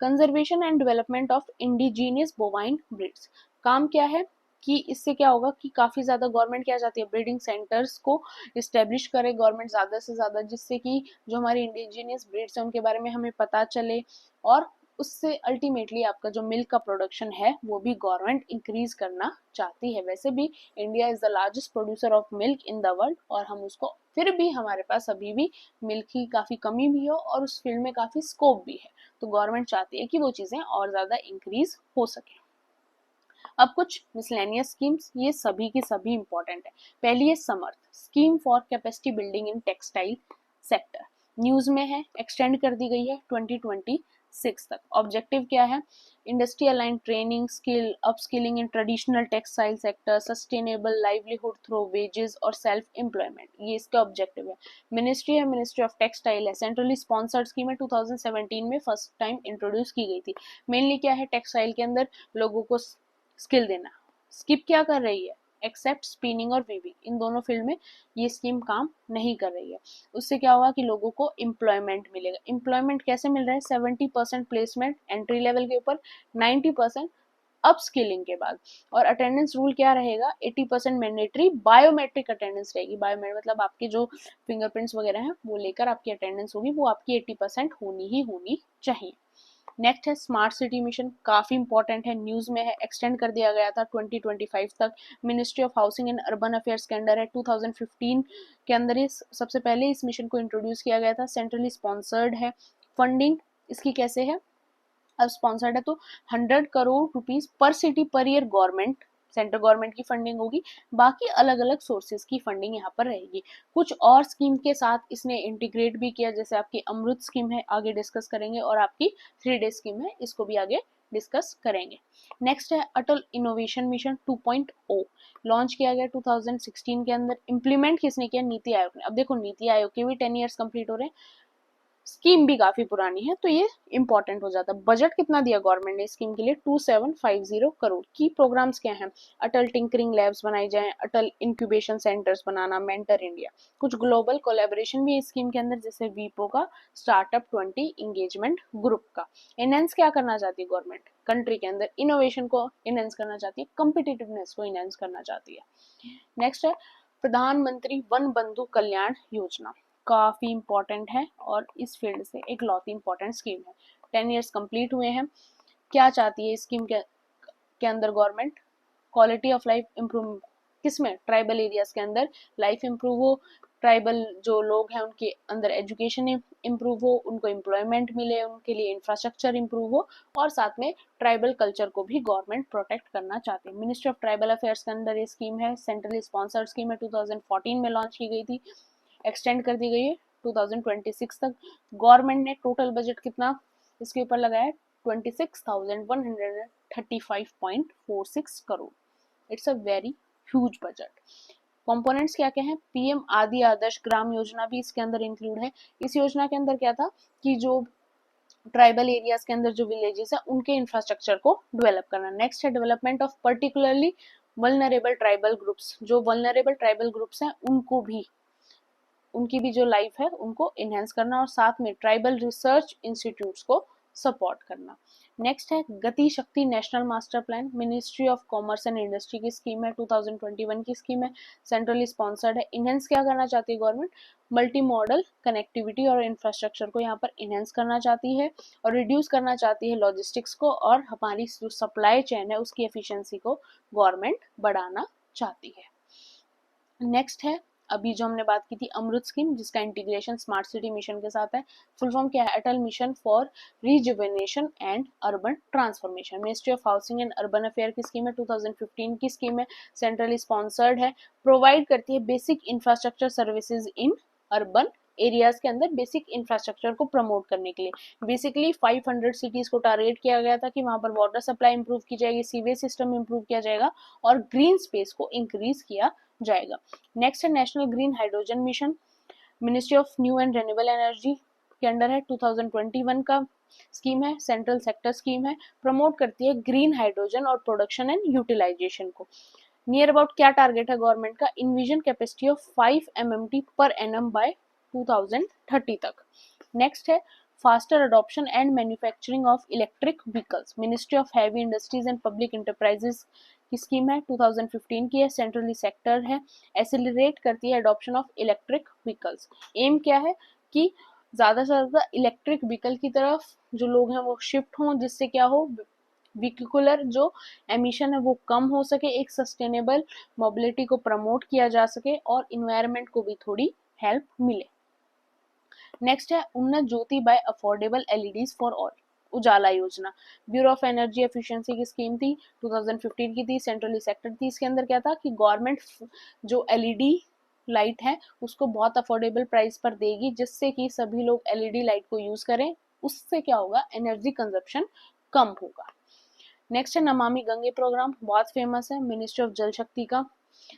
Conservation and development of indigenous bovine breeds. काम क्या है कि इससे क्या होगा कि काफी ज्यादा गवर्नमेंट क्या चाहती है? ब्रीडिंग सेंटर्स को इस्टेब्लिश करे गवर्नमेंट ज्यादा से ज्यादा, जिससे कि जो हमारी इंडिजीनियस ब्रीड्स है उनके बारे में हमें पता चले, और उससे अल्टीमेटली आपका जो मिल्क का प्रोडक्शन है वो भी गवर्नमेंट इंक्रीज करना चाहती है। वैसे भी India is the largest producer of milk in the world, और हम उसको फिर भी हमारे पास अभी भी मिल्क की काफी कमी भी हो और उस फील्ड में काफी स्कोप भी है, तो गवर्नमेंट चाहती है कि वो चीजें और ज्यादा इंक्रीज हो सके। अब कुछ मिसलेनियस स्कीम्स, ये सभी की सभी इंपॉर्टेंट है। पहली है Samarth, scheme for capacity building in textile sector, news में है, एक्सटेंड कर दी गई है 2026 तक। ऑब्जेक्टिव क्या है? Industry align training, skill upskilling in traditional textile sector, sustainable livelihood through wages और सेल्फ एम्प्लॉयमेंट, ये इसका ऑब्जेक्टिव है। मिनिस्ट्री है, मिनिस्ट्री ऑफ टेक्सटाइल है, सेंट्रली स्पॉन्सर्ड स्कीम है, 2017 में फर्स्ट टाइम इंट्रोड्यूस की गई थी। मेनली क्या है? टेक्सटाइल के अंदर लोगों को स्किल देना। स्किप क्या कर रही है? एक्सेप्ट स्पिनिंग और वीविंग, इन दोनों फील्ड में ये स्कीम काम नहीं कर रही है। उससे क्या होगा कि लोगों को एम्प्लॉयमेंट मिलेगा। एम्प्लॉयमेंट कैसे मिल रहा है? 70% प्लेसमेंट एंट्री लेवल के ऊपर, 90% अपस्किलिंग के बाद। और अटेंडेंस रूल क्या रहेगा? 80% मैंडेटरी बायोमेट्रिक अटेंडेंस रहेगी। बायोमेट्रिक मतलब आपके जो फिंगरप्रिंट्स वगैरह हैं वो लेकर आपकी अटेंडेंस होगी, वो आपकी 80% होनी ही होनी चाहिए। नेक्स्ट है स्मार्ट सिटी मिशन, काफी इंपॉर्टेंट है, न्यूज में है, एक्सटेंड कर दिया गया था 2025 तक। Ministry of Housing and urban affairs के अंडर है, 2015 के अंदर ही सबसे पहले इस मिशन को इंट्रोड्यूस किया गया था, सेंट्रली स्पॉन्सर्ड है। फंडिंग इसकी कैसे है? अब स्पॉन्सर्ड है तो 100 करोड़ रुपीस पर city per year government, central government की फंडिंग होगी, बाकी अलग अलग सोर्सेज की फंडिंग यहाँ पर रहेगी। कुछ और स्कीम के साथ इसने इंटीग्रेट भी किया, जैसे आपकी अमृत स्कीम है, आगे डिस्कस करेंगे, और आपकी 3 डे स्कीम है, इसको भी आगे डिस्कस करेंगे। नेक्स्ट है अटल इनोवेशन मिशन 2.0, लॉन्च किया गया 2016 के अंदर। इम्प्लीमेंट किसने किया? नीति आयोग ने। अब देखो नीति आयोग के भी 10 ईयर्स कंप्लीट हो रहे हैं, स्कीम भी काफी पुरानी है, तो ये इंपॉर्टेंट हो जाता है। बजट कितना दिया गवर्नमेंट ने स्कीम के लिए? 2750 करोड़। की प्रोग्राम्स क्या हैं? अटल टिंकरिंग लैब्स बनाई जाए, अटल इंक्यूबेशन सेंटर्स बनाना, मेंटर इंडिया। कुछ ग्लोबल कोलैबोरेशन भी है स्कीम के अंदर, जैसे वीपो का, स्टार्टअप 20 इंगेजमेंट ग्रुप का। एनहेंस क्या करना चाहती है गवर्नमेंट? कंट्री के अंदर इनोवेशन को एनहेंस करना चाहती है, कॉम्पिटिटिवनेस को एनहेंस करना चाहती है। नेक्स्ट है प्रधानमंत्री वन बंधु कल्याण योजना, काफी इंपॉर्टेंट है और इस फील्ड से एक लौती इंपॉर्टेंट स्कीम है। 10 ईयर्स कंप्लीट हुए हैं। क्या चाहती है स्कीम के अंदर government? Quality of life improve, किसमें? ट्राइबल एरियाज के अंदर लाइफ इम्प्रूव हो, ट्राइबल जो लोग हैं उनके अंदर एजुकेशन इम्प्रूव हो, उनको एम्प्लॉयमेंट मिले, उनके लिए इंफ्रास्ट्रक्चर इम्प्रूव हो, और साथ में ट्राइबल कल्चर को भी गवर्नमेंट प्रोटेक्ट करना चाहते हैं। मिनिस्ट्री ऑफ ट्राइबल अफेयर्स के अंदर ये स्कीम है, सेंट्रली स्पॉन्सर्ड स्कीम है, 2014 में लॉन्च की गई थी, एक्सटेंड कर दी गई है 2026 तक। गवर्नमेंट ने टोटल बजट कितना इसके ऊपर लगाया है? 26,135.46 crore. It's a very huge budget. Components क्या क्या हैं? पीएम आदि आदर्श ग्राम योजना भी इसके अंदर इंक्लूड है। इस योजना के अंदर क्या था कि जो ट्राइबल एरियाज के अंदर जो विलेजेस है उनके इंफ्रास्ट्रक्चर को डेवलप करना। नेक्स्ट है development of particularly vulnerable tribal groups, जो वल्नरेबल ट्राइबल ग्रुप्स हैं उनको भी, उनकी भी जो लाइफ है उनको इनहेंस करना, और साथ में ट्राइबल रिसर्च इंस्टीट्यूट्स को सपोर्ट करना। नेक्स्ट है गति शक्ति national master plan, ministry of commerce and industry की स्कीम है, 2021 की स्कीम है, सेंट्रली स्पॉन्सर्ड है। इनहेंस क्या करना चाहती है गवर्नमेंट? मल्टी मॉडल कनेक्टिविटी और इंफ्रास्ट्रक्चर को यहाँ पर इनहेंस करना चाहती है, और रिड्यूस करना चाहती है लॉजिस्टिक्स को, और हमारी जो सप्लाई चेन है उसकी एफिशिएंसी को गवर्नमेंट बढ़ाना चाहती है। नेक्स्ट है अभी जो हमने बात की थी अमृत स्कीम, जिसका इंटीग्रेशन स्मार्ट सिटी मिशन के साथ है। फुल फॉर्म क्या है? Atal mission for rejuvenation and urban transformation. Ministry of Housing and Urban Affair की स्कीम है, 2015 की स्कीम है, सेंट्रली स्पॉन्सर्ड है। प्रोवाइड करती है basic infrastructure services in urban areas के अंदर, बेसिक इंफ्रास्ट्रक्चर को प्रमोट करने के लिए। बेसिकली 500 सिटीज को टारगेट किया गया था कि वहां पर वाटर सप्लाई इंप्रूव की जाएगी, सीवेज सिस्टम इंप्रूव किया जाएगा, और ग्रीन स्पेस को इंक्रीज किया जाएगा। नेक्स्ट है national green hydrogen mission, ministry of new and renewable energy के अंडर है, 2021 का स्कीम है, सेंट्रल सेक्टर स्कीम है, प्रमोट करती है ग्रीन हाइड्रोजन और प्रोडक्शन एंड यूटिलाइजेशन को। नियर अबाउट क्या टारगेट है गवर्नमेंट का? Envision capacity of 5 MMT per annum by 2030 तक। नेक्स्ट है faster adoption and manufacturing of electric vehicles, ministry of heavy industries and public enterprises की scheme है, 2015 की है, सेंट्रली सेक्टर है, एसिलरेट करती है adoption of electric vehicles. Aim क्या है कि ज्यादा से ज्यादा इलेक्ट्रिक व्हीकल की तरफ जो लोग हैं वो शिफ्ट हों, जिससे क्या हो, व्हीकुलर जो एमिशन है वो कम हो सके, एक सस्टेनेबल मोबिलिटी को प्रमोट किया जा सके, और इन्वायरमेंट को भी थोड़ी हेल्प मिले। नेक्स्ट है Unnat Jyoti by affordable LEDs for all, UJALA Yojana, Bureau of Energy Efficiency की स्कीम थी, 2015 की थी, सेंट्रली सेक्टर थी। इसके अंदर क्या था कि गवर्नमेंट जो एलईडी लाइट है उसको बहुत अफोर्डेबल प्राइस पर देगी, जिससे कि सभी लोग एलईडी लाइट को यूज करें, उससे क्या होगा, एनर्जी कंजप्शन कम होगा। नेक्स्ट है नमामि गंगे प्रोग्राम, बहुत फेमस है, मिनिस्ट्री ऑफ जल शक्ति का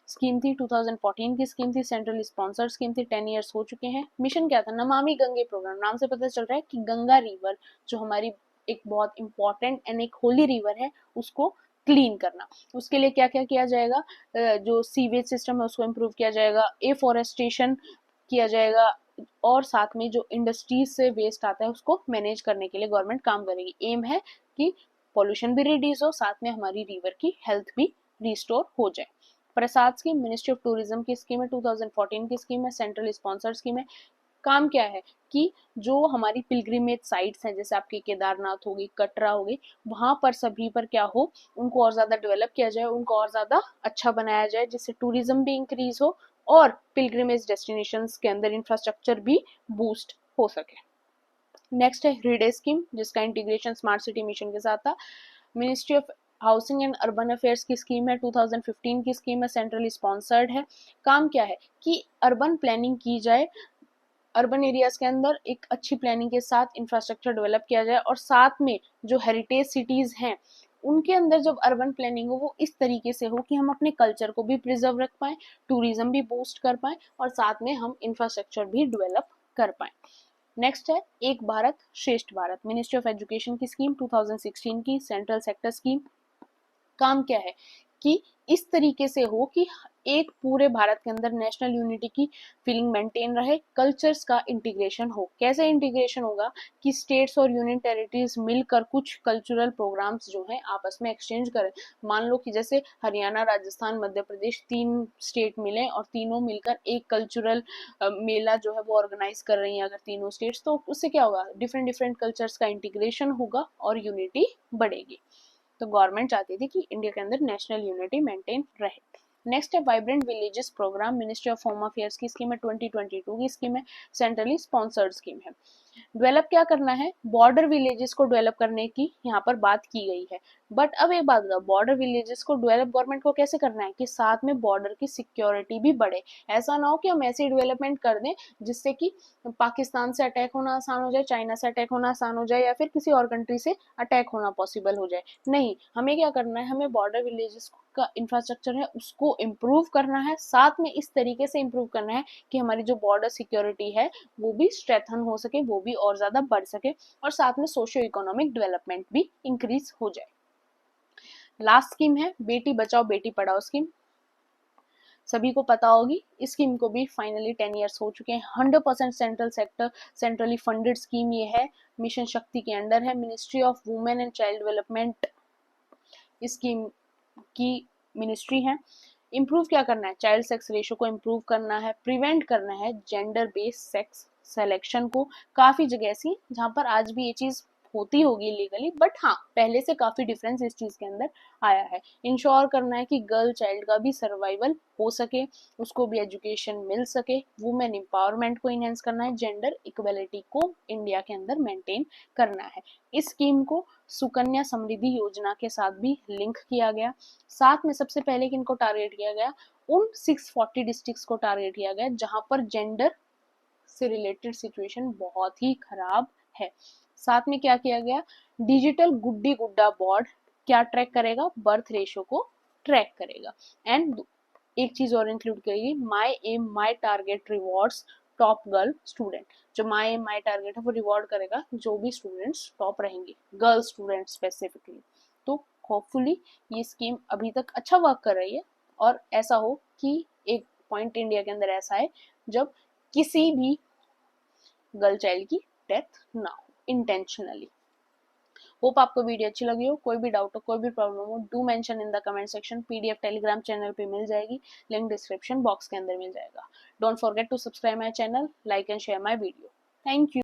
स्कीम थी, 2014 की स्कीम थी, सेंट्रली स्पॉन्सर्ड स्कीम थी, 10 ईयर्स हो चुके हैं। मिशन क्या था? नमामि गंगे प्रोग्राम, नाम से पता चल रहा है कि गंगा रिवर जो हमारी एक बहुत इंपॉर्टेंट एंड एक होली रिवर है उसको क्लीन करना। उसके लिए क्या क्या किया जाएगा? जो सीवेज सिस्टम है उसको इम्प्रूव किया जाएगा, एफोरेस्टेशन किया जाएगा, और साथ में जो इंडस्ट्रीज से वेस्ट आता है उसको मैनेज करने के लिए गवर्नमेंट काम करेगी। एम है कि पॉल्यूशन भी रिड्यूस हो, साथ में हमारी रिवर की हेल्थ भी रिस्टोर हो जाए। प्रसाद स्कीम, मिनिस्ट्री ऑफ टूरिज्म की स्कीम है, 2014 की स्कीम है, सेंट्रल स्पॉन्सर्ड स्कीम है। काम क्या है कि जो हमारी पिलग्रिमेज साइट्स हैं, जैसे आपकी केदारनाथ होगी, कटरा होगी, वहां पर सभी पर क्या हो, उनको और ज्यादा डेवलप किया जाए, उनको और ज्यादा अच्छा बनाया जाए, जिससे टूरिज्म भी इंक्रीज हो और पिलग्रिमेज डेस्टिनेशंस के अंदर इंफ्रास्ट्रक्चर भी बूस्ट हो सके। नेक्स्ट है हृदय स्कीम, जिसका इंटीग्रेशन स्मार्ट सिटी मिशन के साथ था। Ministry of Housing and urban affairs की स्कीम है, 2015 की स्कीम है, सेंट्रली स्पॉन्सर्ड है। काम क्या है कि अर्बन प्लानिंग की जाए, अर्बन एरियाज के अंदर एक अच्छी प्लानिंग के साथ इंफ्रास्ट्रक्चर डेवलप किया जाए, और साथ में जो हेरिटेज सिटीज हैं उनके अंदर जब अर्बन प्लानिंग हो वो इस तरीके से हो कि हम अपने कल्चर को भी प्रिजर्व रख पाएं, टूरिज्म भी बूस्ट कर पाएं, और साथ में हम इंफ्रास्ट्रक्चर भी डेवलप कर पाएं। नेक्स्ट है एक भारत श्रेष्ठ भारत, मिनिस्ट्री ऑफ एजुकेशन की स्कीम, 2016 की, सेंट्रल सेक्टर स्कीम। काम क्या है कि इस तरीके से हो कि एक पूरे भारत के अंदर नेशनल यूनिटी की फीलिंग मेंटेन रहे, कल्चर्स का इंटीग्रेशन हो। कैसे इंटीग्रेशन होगा कि स्टेट्स और यूनियन टेरिटरीज मिलकर कुछ कल्चरल प्रोग्राम्स जो हैं आपस में एक्सचेंज करें। मान लो कि जैसे हरियाणा, राजस्थान, मध्य प्रदेश, 3 स्टेट मिले और तीनों मिलकर एक कल्चरल मेला जो है वो ऑर्गेनाइज कर रही हैं अगर तीनों स्टेट्स, तो उससे क्या होगा, डिफरेंट डिफरेंट कल्चर्स का इंटीग्रेशन होगा और यूनिटी बढ़ेगी। तो गवर्नमेंट चाहती थी कि इंडिया के अंदर नेशनल यूनिटी मेंटेन रहे। नेक्स्ट है vibrant villages programme, ministry of home affairs की स्कीम है, 2022 की स्कीम है, सेंट्रली स्पॉन्सर्ड स्कीम है। डेवलप क्या करना है, बॉर्डर विलेजेस को डेवलप करने की यहाँ पर बात की गई है। बट अब एक बात बताओ, बॉर्डर विलेजेस को डेवलप गवर्नमेंट को कैसे करना है कि साथ में बॉर्डर की सिक्योरिटी भी बढ़े। ऐसा ना हो कि हम ऐसी डेवलपमेंट कर दें जिससे कि पाकिस्तान से अटैक होना आसान हो जाए, चाइना से अटैक होना आसान हो जाए, या फिर किसी और कंट्री से अटैक होना पॉसिबल हो जाए। नहीं, हमें क्या करना है, हमें बॉर्डर विलेजेस का इंफ्रास्ट्रक्चर है उसको इम्प्रूव करना है, साथ में इस तरीके से इम्प्रूव करना है कि हमारी जो बॉर्डर सिक्योरिटी है वो भी स्ट्रेंथन हो सके, वो भी और ज्यादा बढ़ सके, और साथ में सोशियो इकोनॉमिक डेवलपमेंट भी इंक्रीज हो जाए। लास्ट स्कीम है बेटी बचाओ बेटी पढ़ाओ स्कीम, सभी को पता होगी। इस स्कीम को भी फाइनली 10 इयर्स हो चुके हैं। 100% central sector centrally funded scheme ये है, मिशन शक्ति के अंडर है, ministry of women and child development इस स्कीम की मिनिस्ट्री है। इम्प्रूव क्या करना है, चाइल्ड सेक्स रेशो को इम्प्रूव करना है, प्रिवेंट करना है जेंडर बेस्ड सेक्स सिलेक्शन को। काफी जगह ऐसी जहां पर आज भी ये चीज होती होगी लीगली, बट हाँ पहले से काफी डिफरेंस इस चीज के अंदर आया है। इंश्योर करना है कि गर्ल चाइल्ड का भी सर्वाइवल हो सके, उसको भी एजुकेशन मिल सके, वुमेन एम्पावरमेंट को इनहेंस करना है, जेंडर इक्वलिटी को इंडिया के अंदर मेंटेन करना है। इस स्कीम को सुकन्या समृद्धि योजना के साथ भी लिंक किया गया। साथ में सबसे पहले किनको टारगेट किया गया, उन 640 डिस्ट्रिक्ट्स को टारगेट किया गया जहां पर जेंडर से रिलेटेड सिचुएशन बहुत ही खराब है। साथ में क्या किया गया, डिजिटल गुड्डी गुड्डा बोर्ड क्या ट्रैक करेगा, बर्थ रेशो को ट्रैक करेगा। एंड एक चीज और इंक्लूड करेगी, my M my target rewards top girl student. जो माई एम माई टारगेट है वो रिवॉर्ड करेगा जो भी स्टूडेंट्स टॉप रहेंगे, गर्ल स्टूडेंट स्पेसिफिकली। तो होपफुली ये स्कीम अभी तक अच्छा वर्क कर रही है, और ऐसा हो कि एक पॉइंट इंडिया के अंदर ऐसा है जब किसी भी गर्ल चाइल्ड की डेथ ना हो इंटेंशनली। होप आपको वीडियो अच्छी लगी हो। कोई भी डाउट हो, कोई भी प्रॉब्लम हो, do mention in the comment section. PDF Telegram channel पे मिल जाएगी, लिंक डिस्क्रिप्शन बॉक्स के अंदर मिल जाएगा। Don't forget to subscribe my channel, like and share my video. Thank you.